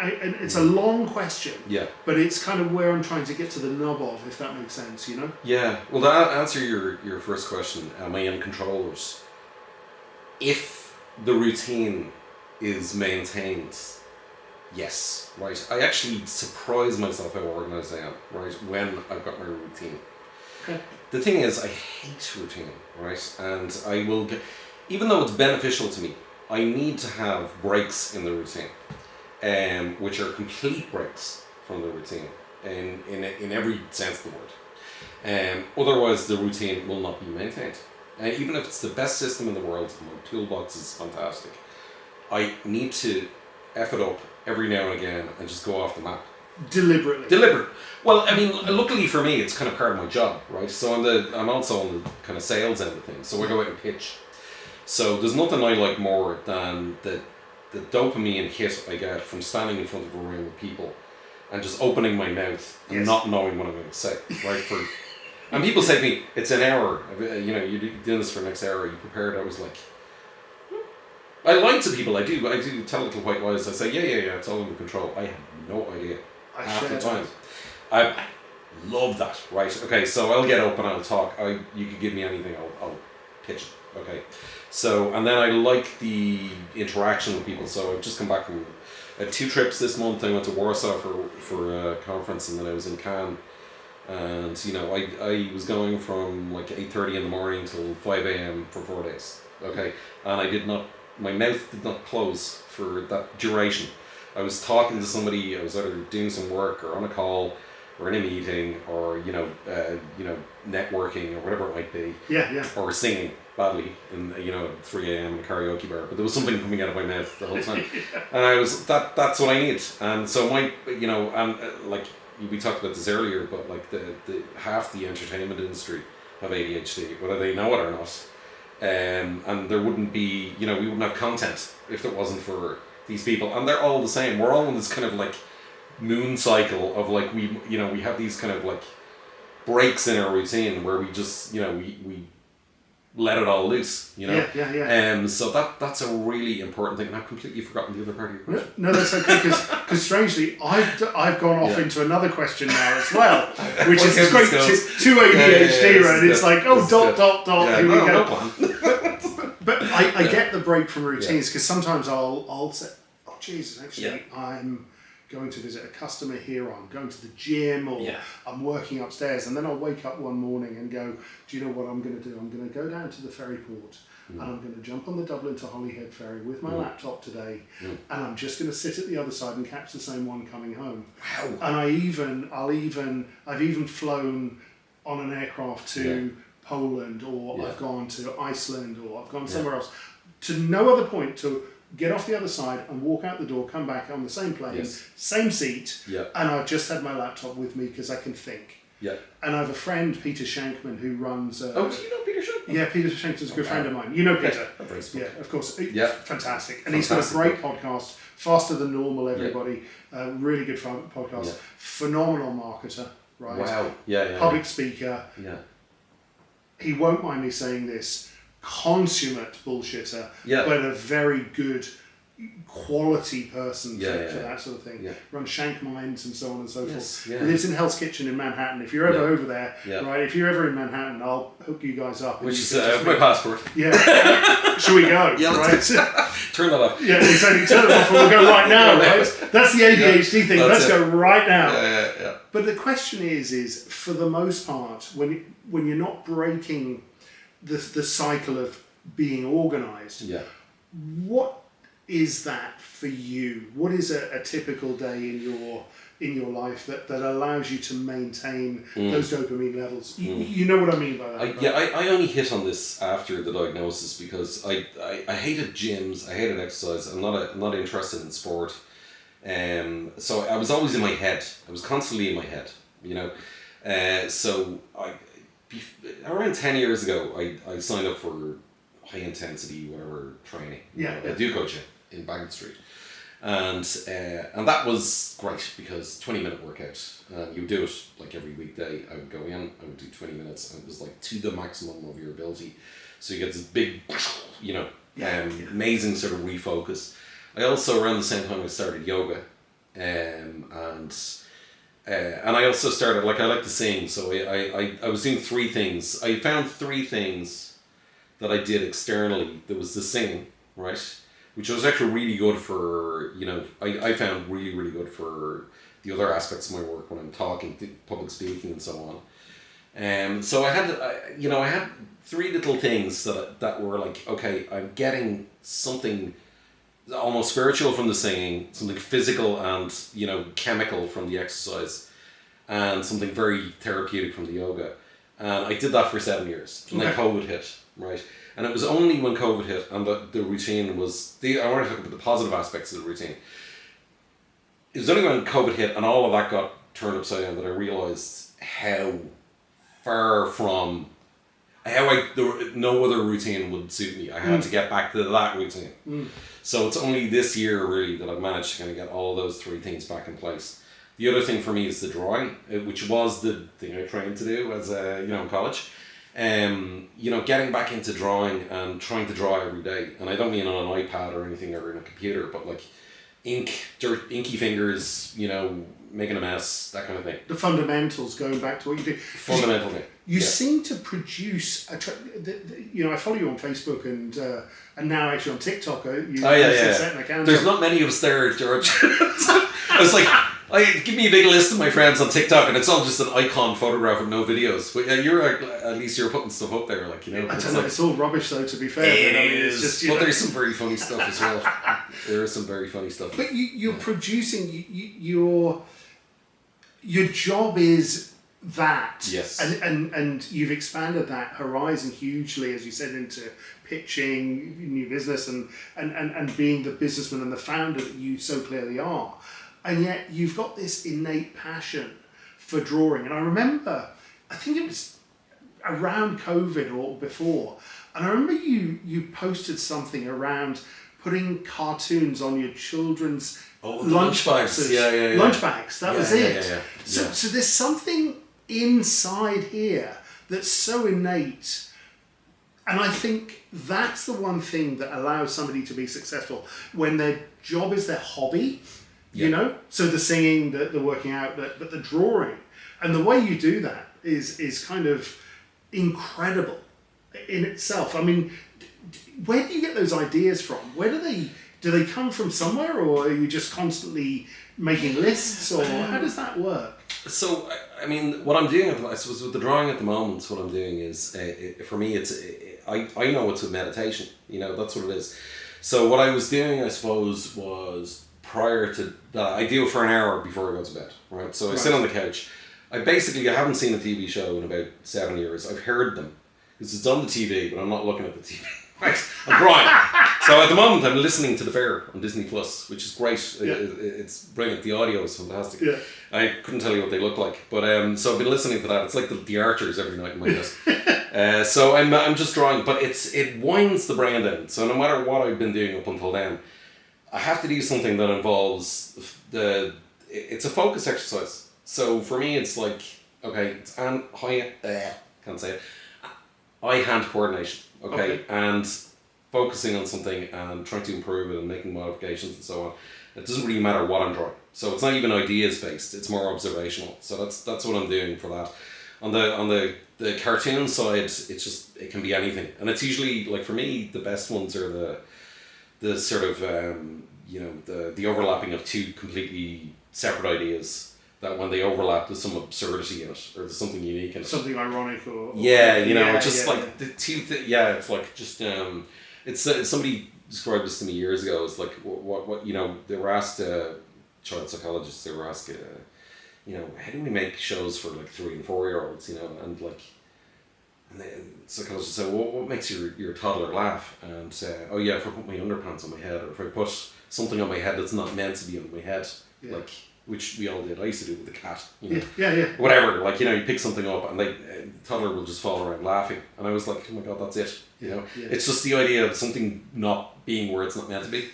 And it's a long question, but it's kind of where I'm trying to get to the nub of, if that makes sense, Yeah, well, to answer your first question, am I in control of it? If the routine is maintained, yes, right? I actually surprise myself how organised I am, right, when I've got my routine. Okay. The thing is, I hate routine, right? And I will get, even though it's beneficial to me, I need to have breaks in the routine. Which are complete breaks from the routine in every sense of the word. Otherwise, the routine will not be maintained. And even if it's the best system in the world, my toolbox is fantastic, I need to F it up every now and again and just go off the map. Deliberate. Well, I mean, luckily for me, it's kind of part of my job, right? So I'm also on the kind of sales end of things. So I go out and pitch. So there's nothing I like more than the dopamine hit I get from standing in front of a room with people and just opening my mouth and not knowing what I'm going to say, right? And people say to me, it's an hour, you're doing this for the next hour, you prepared. I was like, I lie to people, I do tell little white lies. I say, yeah, it's all under control. I have no idea half the time. I love that, right? Okay, so I'll get up and I'll talk. You could give me anything, I'll pitch it, okay? So, and then I like the interaction with people. So I've just come back from 2 trips this month. I went to Warsaw for a conference, and then I was in Cannes. And I was going from like 8:30 in the morning till 5 a.m. for 4 days. Okay, and my mouth did not close for that duration. I was talking to somebody. I was either doing some work or on a call or in a meeting or networking or whatever it might be. Yeah. Or singing badly in 3 a.m. in a karaoke bar, but there was something coming out of my mouth the whole time. And I was that's what I need. And so like we talked about this earlier, but like the half the entertainment industry have ADHD, whether they know it or not. And there wouldn't be, we wouldn't have content if it wasn't for these people. And they're all the same. We're all in this kind of like moon cycle of like we have these kind of like breaks in our routine where we just we let it all loose, Yeah. So that's a really important thing, and I've completely forgotten the other part of your question. No, that's okay, because strangely, I've gone off into another question now as well, which is great to ADHD, right? It's like, dot, yeah, here we go. No plan. But I get the break from routines, because sometimes I'll say, oh Jesus, actually, I'm going to visit a customer here, or I'm going to the gym, or I'm working upstairs, and then I'll wake up one morning and go, do you know what I'm going to do? I'm going to go down to the ferry port, and I'm going to jump on the Dublin to Holyhead ferry with my laptop today, and I'm just going to sit at the other side and catch the same one coming home. Wow. And I've even flown on an aircraft to Poland, or I've gone to Iceland, or I've gone somewhere else, to no other point to get off the other side and walk out the door, come back on the same plane, same seat, and I've just had my laptop with me because I can think. Yeah. And I have a friend, Peter Shankman, who runs... do you know Peter Shankman? Yeah, Peter Shankman's a good friend of mine. You know Peter? Yeah, of course. Fantastic. And he's got a great podcast, Faster Than Normal, everybody. Really good podcast. Phenomenal marketer, right? Wow. Public speaker. Yeah. He won't mind me saying this. Consummate bullshitter, but a very good quality person for that sort of thing. Yeah. Runs Shank Minds and so on and so forth. Yeah. He lives in Hell's Kitchen in Manhattan. If you're ever over there, right? If you're ever in Manhattan, I'll hook you guys up. Which is my passport. Yeah. Should we go? Yeah, let's turn that off. Yeah, exactly. Turn it off and we'll go right now, right? That's the ADHD thing. Let's go right now. Yeah. But the question is for the most part, when you're not breaking the cycle of being organised, What is that for you? What is a typical day in your life that allows you to maintain those dopamine levels? You know what I mean by that? I only hit on this after the diagnosis because I hated gyms, I hated exercise. I'm not interested in sport. So I was always in my head. I was constantly in my head, you know. So around 10 years ago, I signed up for high intensity whatever training. I do coach in Bank Street, and that was great because 20-minute workout. You would do it like every weekday. I would go in, I would do 20 minutes, and it was like to the maximum of your ability. So you get this big, you know, amazing sort of refocus. I also, around the same time, I started yoga, and I also started, like, I like to sing, so I was doing 3 things. I found 3 things that I did externally. There was the singing, right, which was actually really good for, you know, I found really, really good for the other aspects of my work when I'm talking, public speaking and so on. So I had 3 little things that were like, okay, I'm getting something almost spiritual from the singing, something physical and, you know, chemical from the exercise, and something very therapeutic from the yoga. And I did that for 7 years. And then COVID hit, right? And it was only when COVID hit and the routine was, I want to talk about the positive aspects of the routine. It was only when COVID hit and all of that got turned upside down that I realised how far from, no other routine would suit me. I had to get back to that routine. So it's only this year really that I've managed to kind of get all of those 3 things back in place. The other thing for me is the drawing, which was the thing I trained to do as in college. You know, getting back into drawing and trying to draw every day. And I don't mean on an iPad or anything or in a computer, but like inky fingers, you know, making a mess, that kind of thing. The fundamentals, going back to what you do. Fundamental thing. You seem to produce you know, I follow you on Facebook and now actually on TikTok. There's not many of us there, George. I was like, give me a big list of my friends on TikTok, and it's all just an icon photograph with no videos. But at least you're putting stuff up there, like, you know. I don't know. It's all rubbish though, to be fair. It's just, but there's some very funny stuff as well. There is some very funny stuff. But you're producing. Your job is that. Yes. And you've expanded that horizon hugely, as you said, into pitching new business and being the businessman and the founder that you so clearly are. And yet you've got this innate passion for drawing. And I remember, I think it was around COVID or before, and I remember you posted something around putting cartoons on your children's lunch boxes. Lunch bags, that was it. So there's something inside here that's so innate. And I think that's the one thing that allows somebody to be successful when their job is their hobby. You know, so the singing, the working out, but the drawing, and the way you do that is kind of incredible in itself. I mean, where do you get those ideas from? Where do they come from somewhere, or are you just constantly making lists, or how does that work? So, I mean, what I'm doing, I suppose, with the drawing at the moment, what I'm doing is, for me, I know it's a meditation. You know, that's what it is. So what I was doing, I suppose, was prior to that, I do it for an hour before I go to bed, right? So I sit on the couch. I haven't seen a TV show in about 7 years. I've heard them, because it's on the TV, but I'm not looking at the TV. Right? I'm crying. So at the moment, I'm listening to The Bear on Disney Plus, which is great. It's brilliant. The audio is fantastic. Yeah. I couldn't tell you what they look like, but so I've been listening to that. It's like the Archers every night in my desk. So I'm just drawing, but it winds the brain down. So no matter what I've been doing up until then, I have to do something that involves it's a focus exercise. So for me, it's like, okay, it's can't say it. Eye-hand coordination, okay, and focusing on something and trying to improve it and making modifications and so on. It doesn't really matter what I'm drawing. So it's not even ideas based; it's more observational. So that's what I'm doing for that. On the cartoon side, it can be anything, and it's usually, like, for me, the best ones are the sort of the overlapping of 2 completely separate ideas, that when they overlap there's some absurdity in it, or there's something unique in it, something ironic, or like the two it's like just it's somebody described this to me years ago. It's like what you know, they were asked child psychologists. They were asked, you know, how do we make shows for like 3 and 4 year olds? You know, and like. And the psychologist said, well, what makes your toddler laugh? And say, oh yeah, if I put my underpants on my head, or if I put something on my head that's not meant to be on my head, like, which we all did. I used to do with the cat, you know, whatever. Like, you know, you pick something up and like the toddler will just fall around laughing. And I was like, oh my God, that's it. You know, it's just the idea of something not being where it's not meant to be.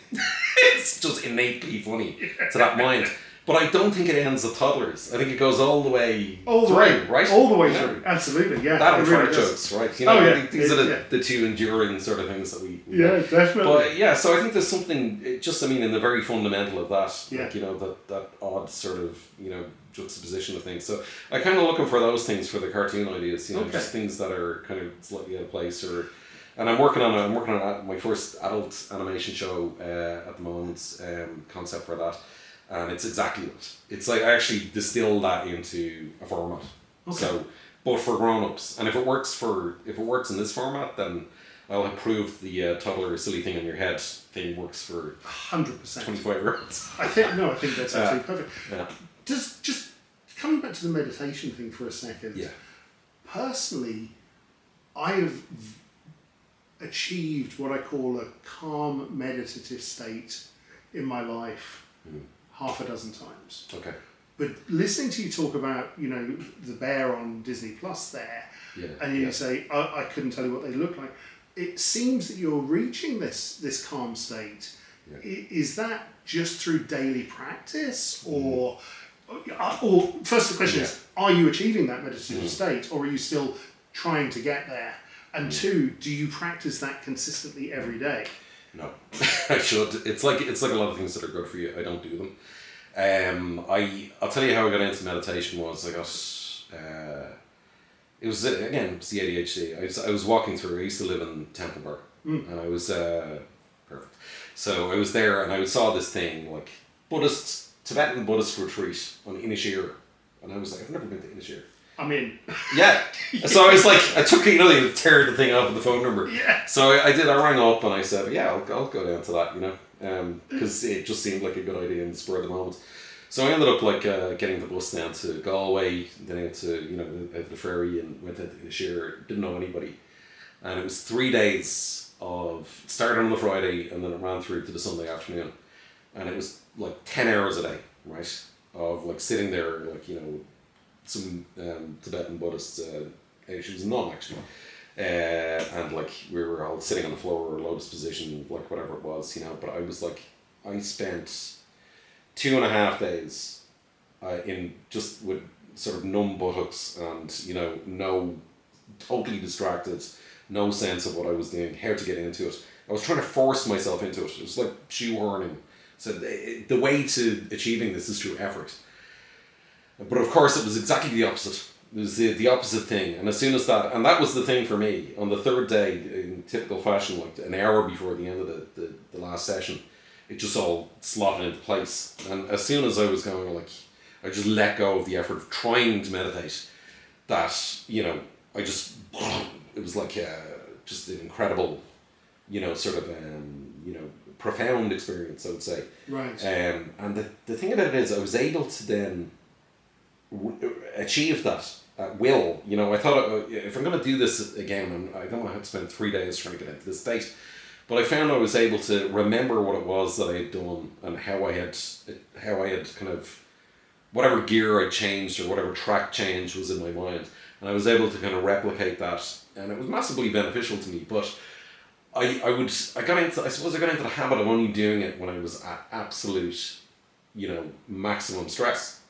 It's just innately funny to that mind. But I don't think it ends at toddlers. I think it goes all the way through, right? All the way through, absolutely, yeah. That and fart jokes, right? You know, I think these are the two enduring sort of things that we definitely. But yeah, so I think there's something, just, I mean, in the very fundamental of that, like, you know, that odd sort of, you know, juxtaposition of things. So I kind of looking for those things for the cartoon ideas, you know, just things that are kind of slightly out of place, and I'm working on my first adult animation show at the moment, concept for that. And it's exactly that. It's like I actually distill that into a format. Okay. So, but for grown-ups, and if it works in this format, then I'll have proved the toddler silly thing on your head thing works for 100%. 25-year-olds. I think that's absolutely perfect. Yeah. Just coming back to the meditation thing for a second. Yeah. Personally, I have achieved what I call a calm meditative state in my life. Half a dozen times. Okay. But listening to you talk about, you know, the bear on Disney Plus there, and you say, I couldn't tell you what they look like. It seems that you're reaching this calm state. Yeah. Is that just through daily practice, or first the question is, are you achieving that meditative state, or are you still trying to get there? And two, do you practice that consistently every day? No, I should. It's like a lot of things that are good for you. I don't do them. I'll tell you how I got into meditation. It was the ADHD. I was walking through. I used to live in Temple Bar, and I was perfect. So I was there, and I saw this thing like Tibetan Buddhist retreat on Inishir, and I was like, I've never been to Inishir. I'm in. Yeah. So I was like, I took, you know, you tear the thing off with the phone number. Yeah. So I rang up and I said, yeah, I'll go down to that, you know, because it just seemed like a good idea in the spur of the moment. So I ended up like getting the bus down to Galway, then out to, you know, out to the ferry, and went out to Inishir. Didn't know anybody, and it was 3 days of started on the Friday and then it ran through to the Sunday afternoon, and it was like 10 hours a day, right, of like sitting there, like, you know, some Tibetan Buddhists, she was a nun actually, and like we were all sitting on the floor or lotus position, like whatever it was, you know. But I was like, I spent 2.5 days in just with sort of numb buttocks and, you know, totally distracted, no sense of what I was doing, how to get into it. I was trying to force myself into it. It was like shoehorning. So the way to achieving this is through effort. But of course, it was exactly the opposite. It was the opposite thing. And as soon as that was the thing for me, on the third day, in typical fashion, like an hour before the end of the last session, it just all slotted into place. And as soon as I was going, like, I just let go of the effort of trying to meditate, that, you know, it was like just an incredible, you know, sort of, you know, profound experience, I would say. Right. And the thing about it is, I was able to then achieve that at will. You know, I thought if I'm going to do this again, I don't want to have to spend 3 days trying to get into this state. But I found I was able to remember what it was that I had done and how I had kind of, whatever gear I changed or whatever track change was in my mind. And I was able to kind of replicate that, and it was massively beneficial to me. But I got into the habit of only doing it when I was at absolute, you know, maximum stress.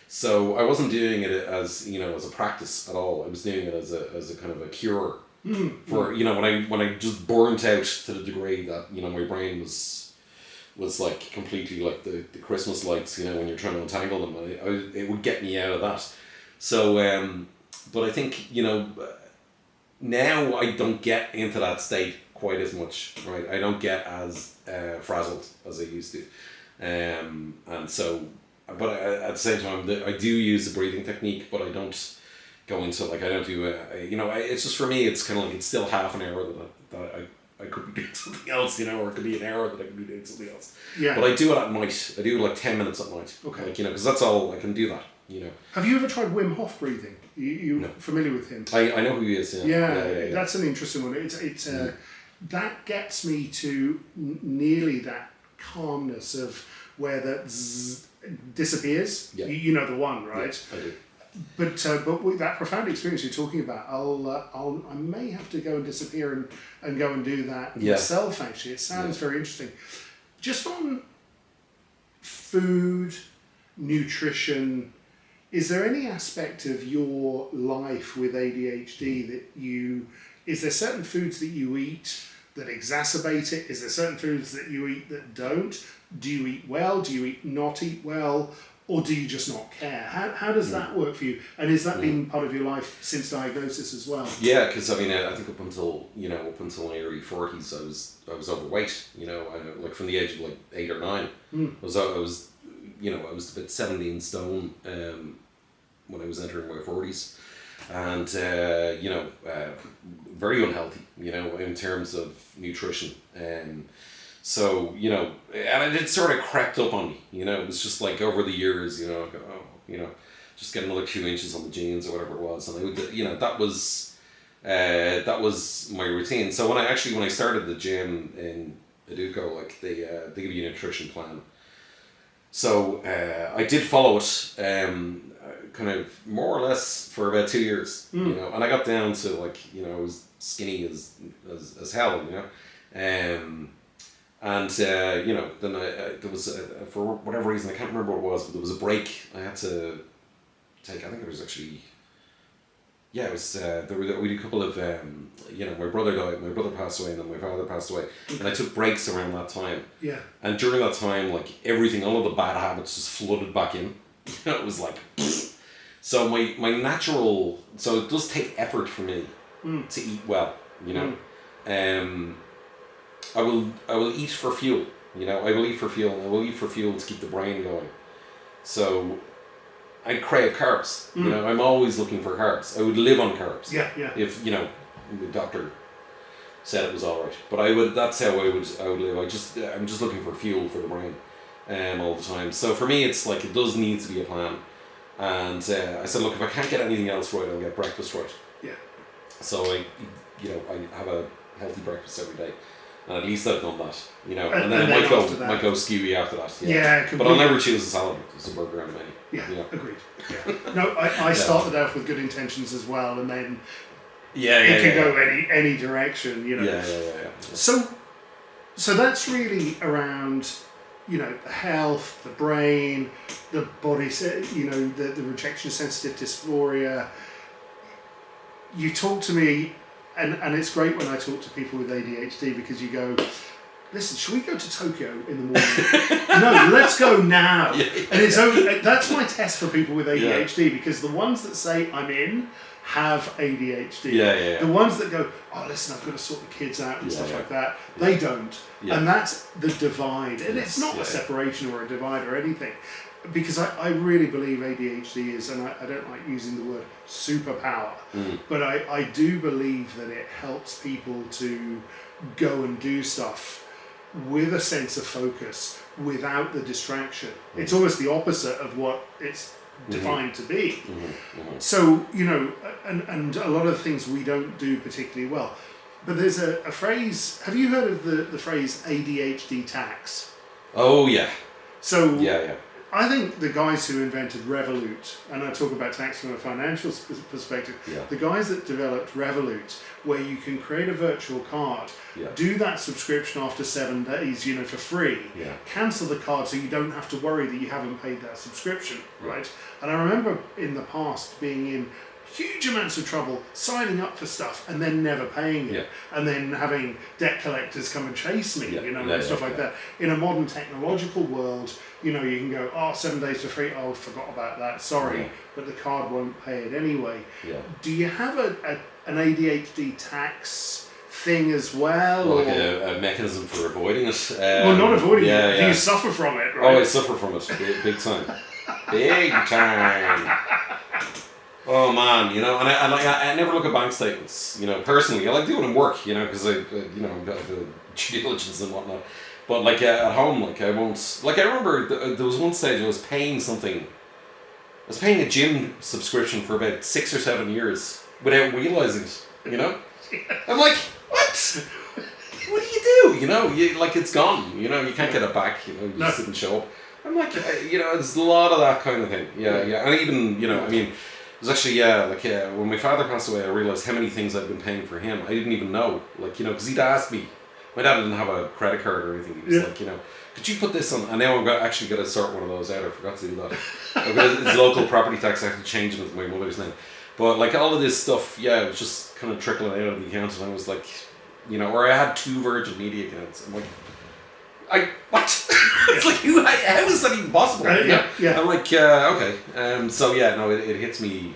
So I wasn't doing it as, you know, as a practice at all. I was doing it as a kind of a cure for, you know, when I just burnt out to the degree that, you know, my brain was like completely like the Christmas lights, you know, when you're trying to untangle them. It would get me out of that. So, but I think, you know, now I don't get into that state quite as much, right? I don't get as frazzled as I used to. And so, but at the same time, I do use the breathing technique, but I don't go into, like, I don't do, you know, it's just, for me, it's kind of like, it's still half an hour that I could be be doing something else, or it could be an hour that I could be doing something else. Yeah. But I do it at night. I do like 10 minutes at night. Okay. Because that's all I can do that. Have you ever tried Wim Hof breathing? You No. familiar with him? I know who he is. Yeah. That's an interesting one. It's that gets me to nearly that calmness of where that zzz disappears. Yeah. You know the one, right? Yeah, I do. But with that profound experience you're talking about, I may have to go and disappear and go and do that myself. Actually, it sounds very interesting. Just on food, nutrition, is there any aspect of your life with ADHD that is there certain foods that you eat that exacerbate it? Is there certain foods that you eat that don't? Do you eat well? Do you not eat well? Or do you just not care? How does that work for you? And is that been part of your life since diagnosis as well? Yeah, because I think up until my early 40s, I was overweight. Like from the age of like 8 or 9, I was about 17 stone when I was entering my 40s, and very unhealthy. In terms of nutrition. So, and it sort of crept up on me, it was just like over the years, just get another 2 inches on the jeans or whatever it was. And I would, that was my routine. So when I started the gym in Paducah, like they give you a nutrition plan. So I did follow it, kind of more or less for about 2 years, and I got down to like, I was skinny as hell, and then there was for whatever reason, I can't remember what it was, but there was a break I had to take. I think it was actually, it was we did a couple of my brother died, my brother passed away, and then my father passed away, and I took breaks around that time. Yeah. And during that time, like everything, all of the bad habits just flooded back in. It was like, so my natural, so it does take effort for me to eat well. I will eat for fuel. I will eat for fuel. I will eat for fuel to keep the brain going. So I crave carbs. I'm always looking for carbs. I would live on carbs. Yeah. If the doctor said it was all right, but that's how I would live. I'm just looking for fuel for the brain, all the time. So for me, it's like it does need to be a plan. And I said, look, if I can't get anything else right, I'll get breakfast right. Yeah. So I have a healthy breakfast every day. And at least I've done that, and then it might go skewy after that. Yeah, but I'll never choose a salad. It's a burger on the menu. Yeah, agreed. Yeah. No, I started out with good intentions as well, and then it can go any direction, Yeah. So that's really around, the health, the brain, the body, the rejection sensitive dysphoria. You talk to me. And it's great when I talk to people with ADHD because you go, listen, should we go to Tokyo in the morning? No, let's go now. And that's my test for people with ADHD because the ones that say I'm in have ADHD. The ones that go, oh, listen, I've got to sort the kids out and stuff like that, they don't. And that's the divide. And it's not a separation or a divide or anything. Because I really believe ADHD is, and I don't like using the word superpower, but I do believe that it helps people to go and do stuff with a sense of focus without the distraction. It's almost the opposite of what it's defined to be. So, and a lot of things we don't do particularly well. But there's a phrase, have you heard of the phrase ADHD tax? Oh, yeah. So, I think the guys who invented Revolut, and I talk about tax from a financial perspective, the guys that developed Revolut, where you can create a virtual card, do that subscription after 7 days, for free, cancel the card so you don't have to worry that you haven't paid that subscription, right? And I remember in the past being in huge amounts of trouble signing up for stuff and then never paying it, and then having debt collectors come and chase me, and stuff like that. In a modern technological world, you can go, 7 days for free, oh, forgot about that, sorry, but the card won't pay it anyway. Do you have an ADHD tax thing as well? Like a mechanism for avoiding it? Well, not avoiding it, do you suffer from it, right? Oh, I suffer from it, big time. Big time. Oh man, and I never look at bank statements, personally. I like doing it in work, because I've got the due diligence and whatnot. But like at home, like I won't. Like I remember there was one stage I was paying something. I was paying a gym subscription for about 6 or 7 years without realizing it. I'm like, what? What do you do? You like it's gone. You can't get it back. You just didn't show up. I'm like, there's a lot of that kind of thing. Yeah. And even, I mean, it was actually, when my father passed away, I realized how many things I'd been paying for him. I didn't even know. Like, because he'd asked me. My dad didn't have a credit card or anything. He was like, could you put this on? And now I'm actually going to sort one of those out. I forgot to do that. It's local property tax. I have to change it with my mother's name. But like all of this stuff, it was just kind of trickling out of the account. And I was like, or I had 2 Virgin Media accounts. I'm like, what? It's like, how is that even possible? Yeah. I'm like, okay. It hits me.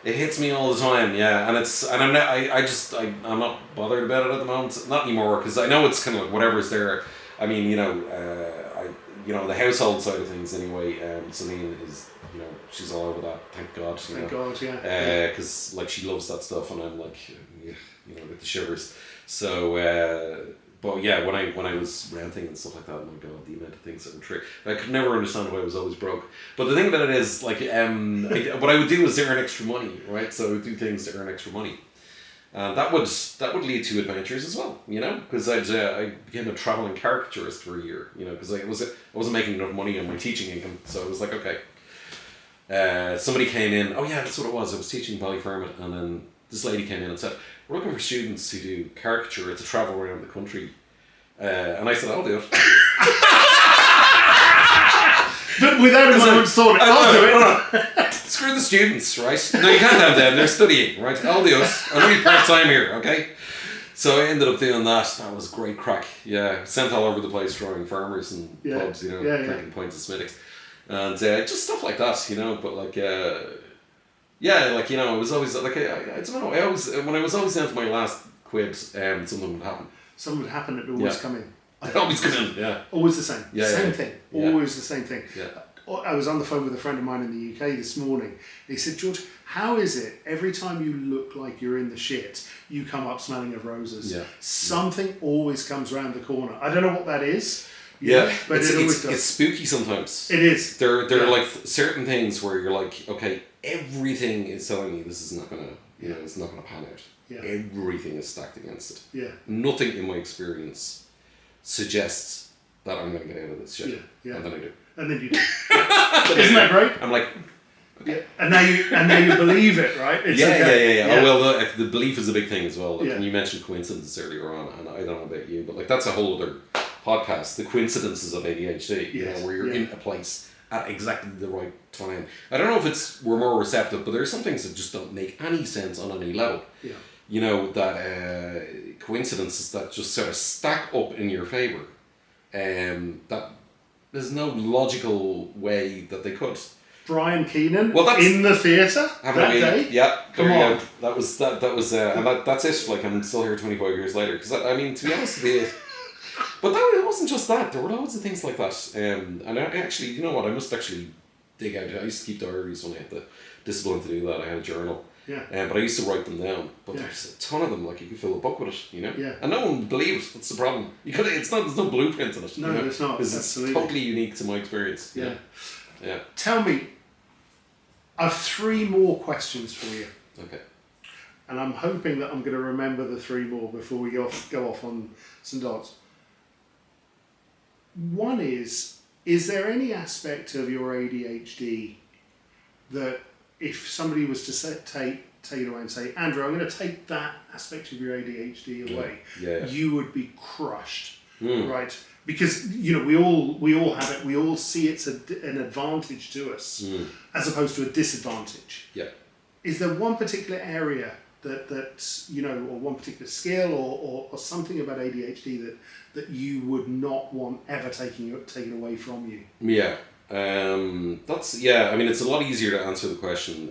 It hits me all the time, and I'm not bothered about it at the moment, not anymore, because I know it's kind of like whatever's there. I mean, the household side of things anyway. Celine is, she's all over that. Thank God. Thank God, yeah. Because like she loves that stuff, and I'm like, with the shivers. So. But yeah, when I was renting and stuff like that, my God, the amount of things that were true. I could never understand why I was always broke. But the thing about it is, like, what I would do is earn extra money, right? So I would do things to earn extra money. And that would lead to adventures as well, because I became a traveling caricaturist for a year, because I wasn't making enough money on my teaching income. So it was like, okay. Somebody came in, oh yeah, that's what it was. I was teaching Ballyfermot, and then this lady came in and said, we're looking for students who do caricature to travel around the country. And I said, I'll do it. But without a moment's thought, I'll do it. Screw the students, right? No, you can't have them. They're studying, right? I'll do it. I'm only part-time here, okay? So I ended up doing that. That was great crack. Yeah, sent all over the place drawing farmers and pubs, drinking pints of Smittix. And just stuff like that, but like... it was always like I don't know. When I was always down to my last quid, something would happen. Something would happen. It would always come in. It always come in. Yeah. Always the same. Same thing. Yeah. Always the same thing. Yeah. I was on the phone with a friend of mine in the UK this morning. He said, George, how is it every time you look like you're in the shit, you come up smelling of roses? Yeah. Something always comes around the corner. I don't know what that is. But it always does. It's spooky sometimes. It is. There are like certain things where you're like, okay, everything is telling me this is not gonna, it's not gonna pan out. Yeah. Everything is stacked against it. Yeah. Nothing in my experience suggests that I'm gonna get out of this shit. Yeah. And then I do. And then you do. Isn't that great? I'm like, okay. And now you believe it, right? It's yeah. Oh well, the belief is a big thing as well. Like, and you mentioned coincidences earlier on, and I don't know about you, but like that's a whole other podcast. The coincidences of ADHD, where you're in a place at exactly the right time. I don't know if we're more receptive, but there are some things that just don't make any sense on any level. Yeah. That coincidences that just sort of stack up in your favor. That there's no logical way that they could. Brian Keenan in the theatre that day. Yeah, come on. That was and that's it. Like I'm still here 25 years later. Because I mean, to be honest with you, but it wasn't just that. There were loads of things like that. And I actually, you know what? I must actually dig out. I used to keep diaries when I had the discipline to do that. I had a journal. Yeah. But I used to write them down. But there's a ton of them. Like you could fill a book with it. Yeah. And no one would believe it. That's the problem. There's no blueprint in it. No, there's not. Because it's totally unique to my experience. Yeah. Tell me. I have 3 more questions for you. Okay. And I'm hoping that I'm going to remember the 3 more before we go off on some dots. One is there any aspect of your ADHD that if somebody was to take it away and say, Andrew, I'm going to take that aspect of your ADHD away, you would be crushed, right? Because we all have it. We all see it's an advantage to us as opposed to a disadvantage. Yeah. Is there one particular area that or one particular skill or something about ADHD that you would not want ever taken away from you? Yeah. I mean, it's a lot easier to answer the question.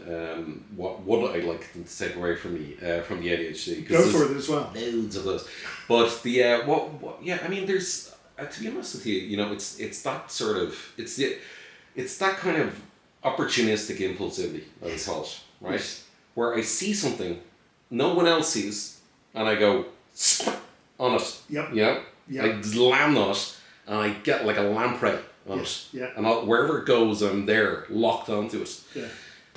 What would I like them to take away from me from the ADHD? Go for it as well. Loads of those, but the I mean, there's to be honest with you, it's that sort of it's that kind of opportunistic impulsivity, I would call it. right? Yes. Where I see something no one else sees, and I go on it. Yep. You know? Yep. I land on it, and I get like a lamprey on it. Yeah. And wherever it goes, I'm there, locked onto it. Yeah.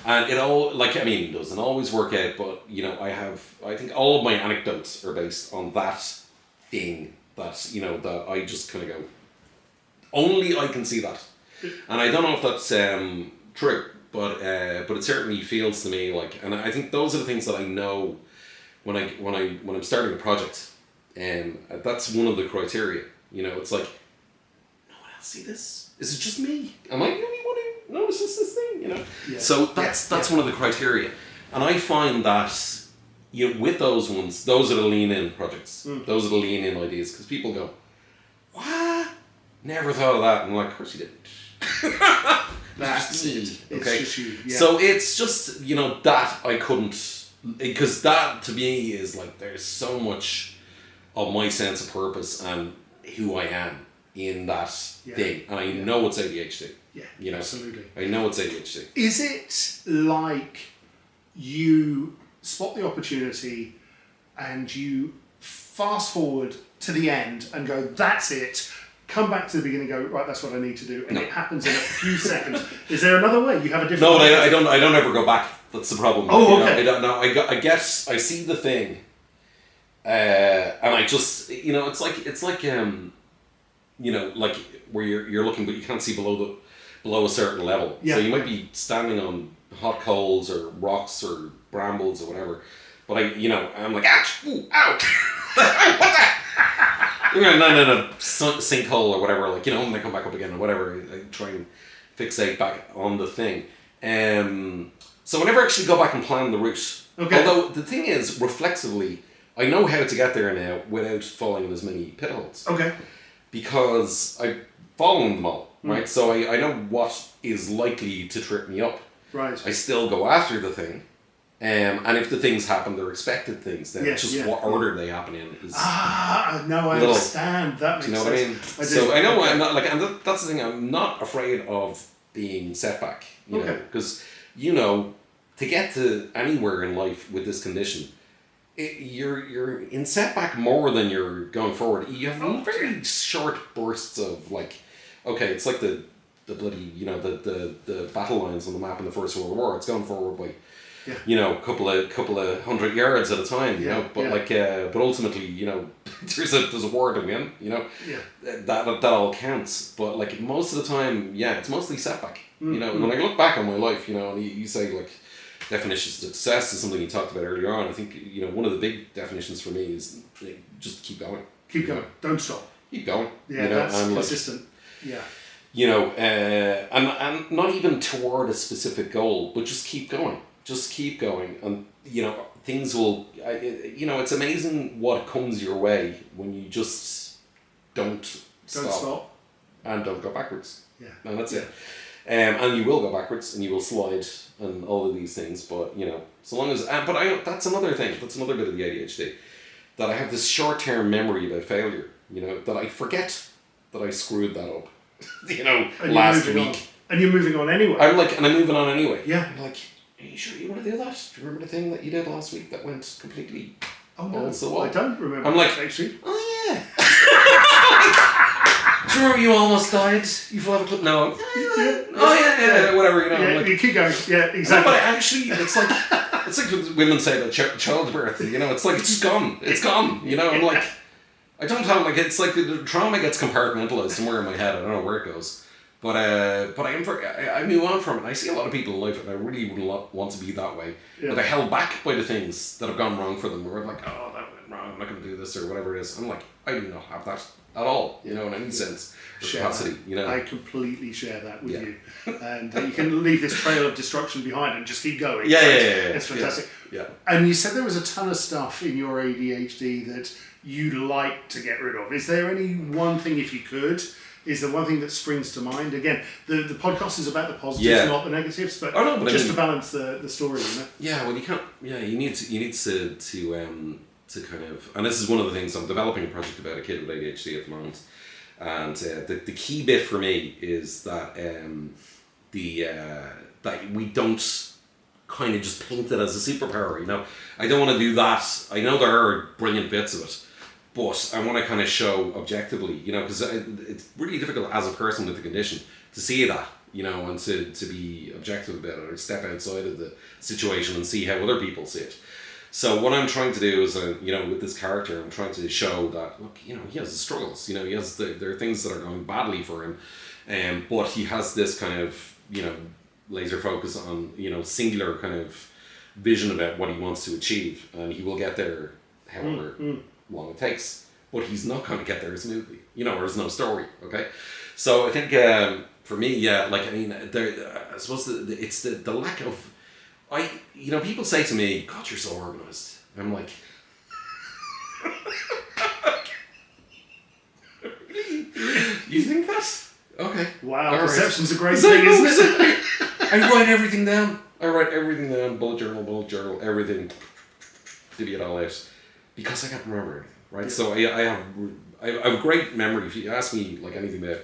And it all, like, I mean, it doesn't always work out, but, you know, I think all of my anecdotes are based on that thing that, you know, that I just kind of go, only I can see that. And I don't know if that's true, but it certainly feels to me like, and I think those are the things that I know when I'm starting a project. That's one of the criteria. You know, it's like, no one else see this? Is it just me? Am I the only one who notices this thing? You know? Yeah. So that's one of the criteria. And I find that, you know, with those ones, those are the lean-in projects. Those are the lean-in ideas. Because people go, what? Never thought of that. And I'm like, of course you didn't. That's it. It's just you. Yeah. So it's just, you know, that I couldn't, because that to me is like, there's so much of my sense of purpose and who I am in that thing. And I know it's ADHD. Yeah, you know, absolutely. I know it's ADHD. Is it like you spot the opportunity and you fast forward to the end and go, that's it, come back to the beginning and go, right, that's what I need to do, and it happens in a few seconds? Is there another way? You have a different No, way? I don't ever go back. That's the problem. Oh, okay. I don't know. I guess I see the thing, and I just, you know, it's like you know, like where you're looking but you can't see below a certain level. Yeah. So you might be standing on hot coals or rocks or brambles or whatever, but I'm like, ouch, ooh, ow, what the? No, sinkhole or whatever, like, you know, and they come back up again or whatever. I try and fixate back on the thing. So I never actually go back and plan the route. Okay. Although the thing is, reflexively, I know how to get there now without falling in as many pit holes. Okay. Because I've fallen them all, right? So I know what is likely to trip me up. Right. I still go after the thing. And if the things happen, they're expected things, then just what order they happen in is... no, I understand. That makes sense. Do you know what I mean? So I know I'm not, like, and that's the thing, I'm not afraid of being set back, you know, because, you know, to get to anywhere in life with this condition, you're in setback more than you're going forward. You have very short bursts of, like, okay, it's like the bloody, you know, the battle lines on the map in the First World War. It's going forward by, you know, a couple of 100 yards at a time, you know. But but ultimately, you know, there's a war to win, you know. That all counts. But like most of the time, it's mostly setback. You know, when I look back on my life, you know, and you say like definitions of success is something you talked about earlier on. I think, you know, one of the big definitions for me is just keep going. Keep going. Don't stop. Keep going. Yeah, you know, that's and consistent. Like, you know, and not even toward a specific goal, but just keep going. Just keep going, and you know, things will. You know, it's amazing what comes your way when you just don't stop and don't go backwards. Yeah, and that's it. And you will go backwards, and you will slide, and all of these things. But you know, so long as that's another thing. That's another bit of the ADHD, that I have this short-term memory about failure. You know, that I forget that I screwed that up. You know, last week. And you're moving on anyway. I'm moving on anyway. Yeah. I'm like, are you sure you want to do that? Do you remember the thing that you did last week that went completely balls to the wall? I don't remember. I'm like, actually. Oh yeah. Do you remember you almost died? You have a clip? No. Oh yeah, whatever, you know. Yeah, like, you keep going. Yeah, exactly. But actually, it's like what women say about childbirth. You know, it's like it's gone. It's gone. You know, I'm like, I don't have, like, it's like the trauma gets compartmentalized somewhere in my head. I don't know where it goes. But I move on from it. I see a lot of people in life, and I really would want to be that way. Yeah. But they're held back by the things that have gone wrong for them. Where I'm like, oh, that went wrong, I'm not going to do this, or whatever it is. I'm like, I do not have that at all, you know, in any sense or capacity. You know, I completely share that with you. And you can leave this trail of destruction behind and just keep going. Yeah. It's fantastic. Yeah. And you said there was a ton of stuff in your ADHD that you'd like to get rid of. Is there any one thing, if you could? Is there one thing that springs to mind? Again, the podcast is about the positives, not the negatives, but just to balance the story, you know? Yeah, well, you can't. Yeah, you need to kind of, and this is one of the things, I'm developing a project about a kid with ADHD at the moment, and the key bit for me is that that we don't kind of just paint it as a superpower, you know. I don't want to do that. I know there are brilliant bits of it, but I want to kind of show objectively, you know, because it's really difficult as a person with the condition to see that, you know, and to be objective about it or step outside of the situation and see how other people see it. So what I'm trying to do is, you know, with this character, I'm trying to show that, look, you know, he has struggles, you know, there are things that are going badly for him, but he has this kind of, you know, laser focus on, you know, singular kind of vision about what he wants to achieve, and he will get there however long it takes, but he's not going to get there smoothly, you know, or there's no story, okay? So I think for me, yeah, like, I mean, I suppose it's the lack of, you know, people say to me, God, you're so organised. I'm like, really? You think that? Okay. Wow, perception's a great thing, isn't it? I write everything down. Bullet journal, everything. Divvy it all out. Because I can't remember anything, right? Yeah. So I have a great memory. If you ask me, like, anything about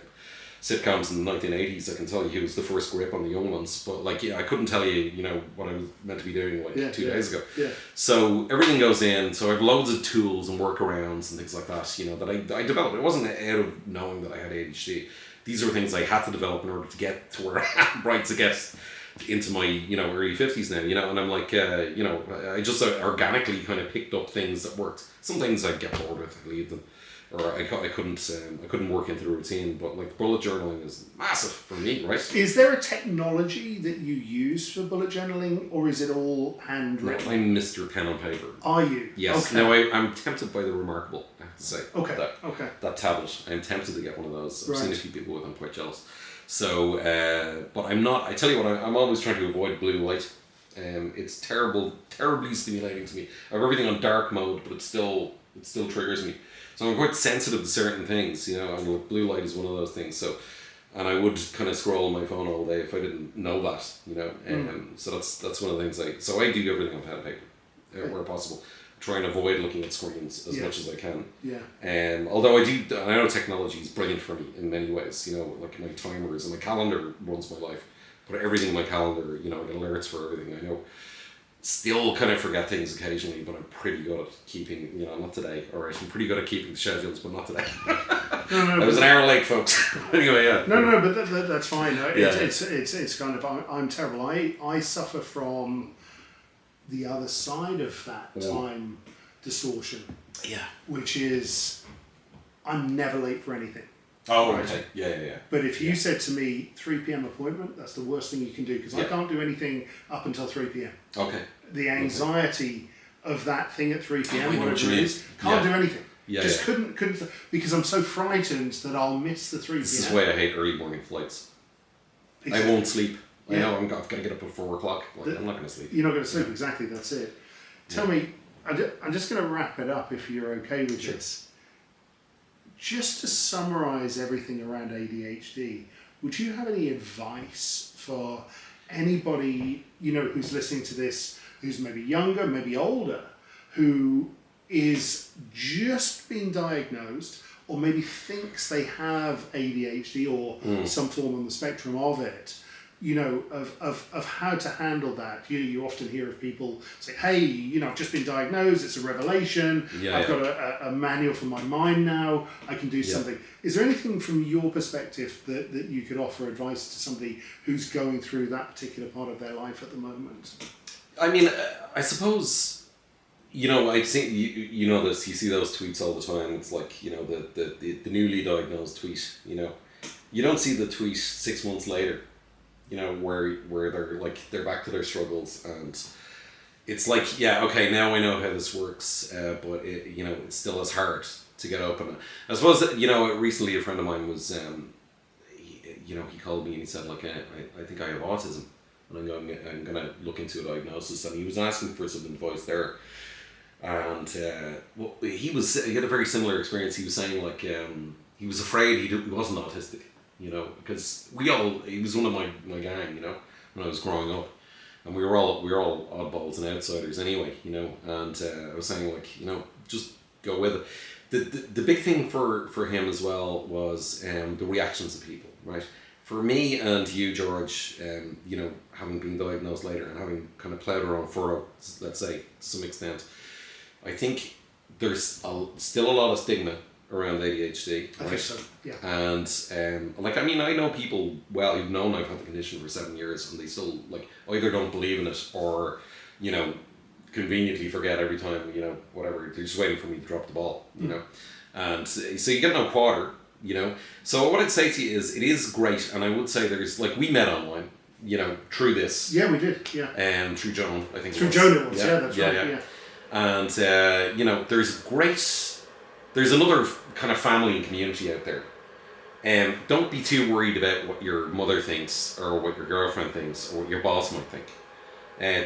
sitcoms in the 1980s, I can tell you who was the first grip on the young ones, but like, yeah, I couldn't tell you, you know, what I was meant to be doing like 2 days ago. Yeah. So everything goes in, so I have loads of tools and workarounds and things like that, you know, that I developed. It wasn't out of knowing that I had ADHD. These are things I had to develop in order to get to where I am, right, to get into my, you know, early 50s now, you know, and I'm like, you know, I just organically kind of picked up things that worked. Some things I'd get bored with, I'd leave them. Or I couldn't work into the routine, but like bullet journaling is massive for me, right? Is there a technology that you use for bullet journaling, or is it all handwritten? No, I'm Mr. Pen on Paper. Are you? Yes. Okay. Now I'm tempted by the Remarkable, I have to say. Okay. That tablet, I'm tempted to get one of those. I've seen a few people with them, I'm quite jealous. So, but I'm not. I tell you what, I'm always trying to avoid blue light. It's terribly stimulating to me. I have everything on dark mode, but it still triggers me. So I'm quite sensitive to certain things, you know, and blue light is one of those things. So, and I would kind of scroll on my phone all day if I didn't know that, you know. So that's one of the things I do everything on pen and paper, where possible. Try and avoid looking at screens as much as I can. Yeah. Although I know technology is brilliant for me in many ways, you know, like my timers and my calendar runs my life. Put everything in my calendar, you know, I get alerts for everything. I know. Still kind of forget things occasionally, but I'm pretty good at keeping, you know, not today, alright, I'm pretty good at keeping the schedules, but not today. I was an hour late, folks. Anyway, yeah. No, but that's fine. It's kind of, I'm terrible. I suffer from the other side of that time distortion. Yeah. Which is, I'm never late for anything. Oh, right. Okay. Yeah. But if you said to me, 3 p.m. appointment, that's the worst thing you can do, because I can't do anything up until 3 p.m. Okay. The anxiety of that thing at 3 p.m., whatever it is, can't do anything. Couldn't, because I'm so frightened that I'll miss the 3 p.m. This is why I hate early morning flights. Exactly. I won't sleep. I know I've got to get up at 4 o'clock. Like, I'm not going to sleep. You're not going to sleep, exactly, that's it. Tell me, I'm just going to wrap it up if you're okay with this. Just to summarise everything around ADHD, would you have any advice for anybody, you know, who's listening to this, who's maybe younger, maybe older, who is just being diagnosed or maybe thinks they have ADHD or some form on the spectrum of it, you know, of how to handle that? You often hear of people say, hey, you know, I've just been diagnosed, it's a revelation, I've got a manual for my mind now, I can do something. Is there anything from your perspective that you could offer advice to somebody who's going through that particular part of their life at the moment? I mean, I suppose, you know, I've seen, you know this, you see those tweets all the time, it's like, you know, the newly diagnosed tweet, you know, you don't see the tweet 6 months later. You know, where they're back to their struggles, and it's like, yeah, okay, now I know how this works, but it, you know, it still is hard to get open. I suppose that, you know, recently a friend of mine was, he called me and he said, like, I think I have autism, and I'm gonna look into a diagnosis, and he was asking for some advice there, and he had a very similar experience. He was saying, like, he was afraid he wasn't autistic. You know, because he was one of my gang, you know, when I was growing up, and we were all oddballs and outsiders anyway, you know, and I was saying, like, you know, just go with it. The big thing for him as well was the reactions of people, right? for me and you, George, you know, having been diagnosed later and having kind of ploughed our own furrow, let's say, to some extent, I think there's still a lot of stigma around ADHD. I think so, yeah. And like, I mean, I know people who've known I've had the condition for 7 years, and they still like either don't believe in it or, you know, conveniently forget every time, you know, whatever. They're just waiting for me to drop the ball, you know. And so you get no quarter, you know. So what I'd say to you is, it is great, and I would say there's like, we met online, you know, through this. Yeah, we did. Yeah. Through Joan, I think. Through Joan, it was. Yeah, that's right. Yeah. And you know, there's another kind of family and community out there. Don't be too worried about what your mother thinks or what your girlfriend thinks or what your boss might think.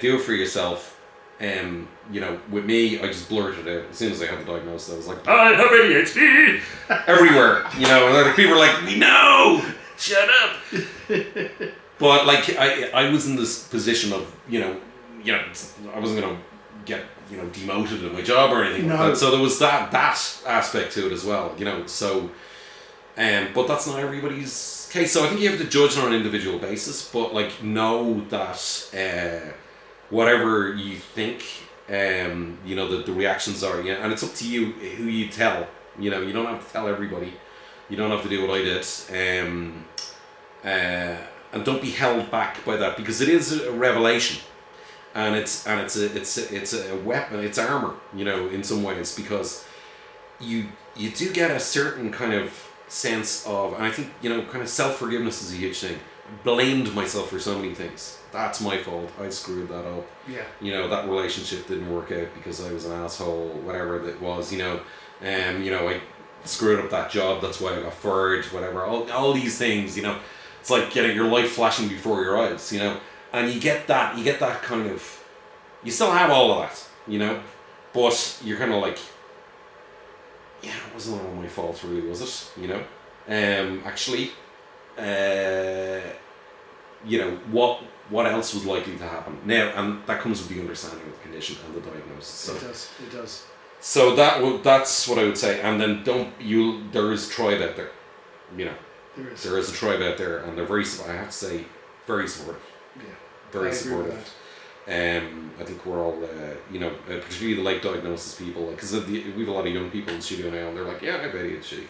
Do it for yourself. You know, with me, I just blurted out as soon as I had the diagnosis. I was like, I have ADHD everywhere. You know, and other people were like, we know, shut up. But like, I was in this position of, you know, I wasn't gonna get, you know, demoted in my job or anything like that. So there was that aspect to it as well, you know. So, but that's not everybody's case. So I think you have to judge on an individual basis. But like, know that whatever you think, you know, the reactions are, yeah, and it's up to you who you tell. You know, you don't have to tell everybody. You don't have to do what I did. And don't be held back by that, because it is a revelation. And it's a weapon, it's armor, you know, in some ways, because you do get a certain kind of sense of, and I think, you know, kind of self-forgiveness is a huge thing. I blamed myself for so many things. That's my fault. I screwed that up. Yeah. You know, that relationship didn't work out because I was an asshole, whatever it was, you know. You know, I screwed up that job, that's why I got fired, whatever. All these things, you know. It's like getting your life flashing before your eyes, you know. And you get that kind of, you still have all of that, you know, but you're kind of like, yeah, it wasn't all my fault really, was it, you know? Actually, you know, what else was likely to happen? Now, and that comes with the understanding of the condition and the diagnosis. So, it does. So that's what I would say. And then there is a tribe out there, you know. There is a tribe out there, and they're very, I have to say, very supportive. Yeah. Very supportive. I think we're all, you know, particularly the late diagnosis people, because we have a lot of young people in the studio now, and they're like, yeah, I have ADHD.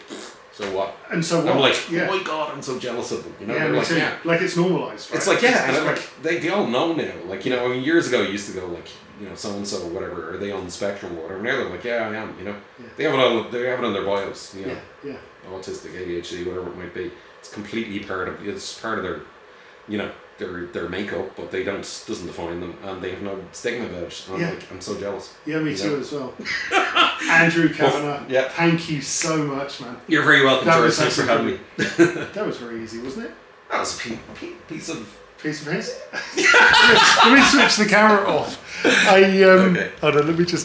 So what? And so what? I'm like, oh my god, I'm so jealous of them. You know, yeah, like, too. Yeah, like it's normalised. Right? It's like, yeah, and like they all know now. Like, you know, I mean, years ago, you used to go like, you know, so and so, whatever, are they on the spectrum or whatever? Now they're like, yeah, I am. You know, they have it on their bios. You know, autistic, ADHD, whatever it might be. It's completely part of their, you know, their makeup, but doesn't define them, and they have no stigma about it. And I'm so jealous. Yeah, me too as well. Andrew Kavanagh, thank you so much, man. You're very welcome, George. Thanks for having me. That was very easy, wasn't it? That was a piece of paste. Let me switch the camera off. Okay. Hold on, let me just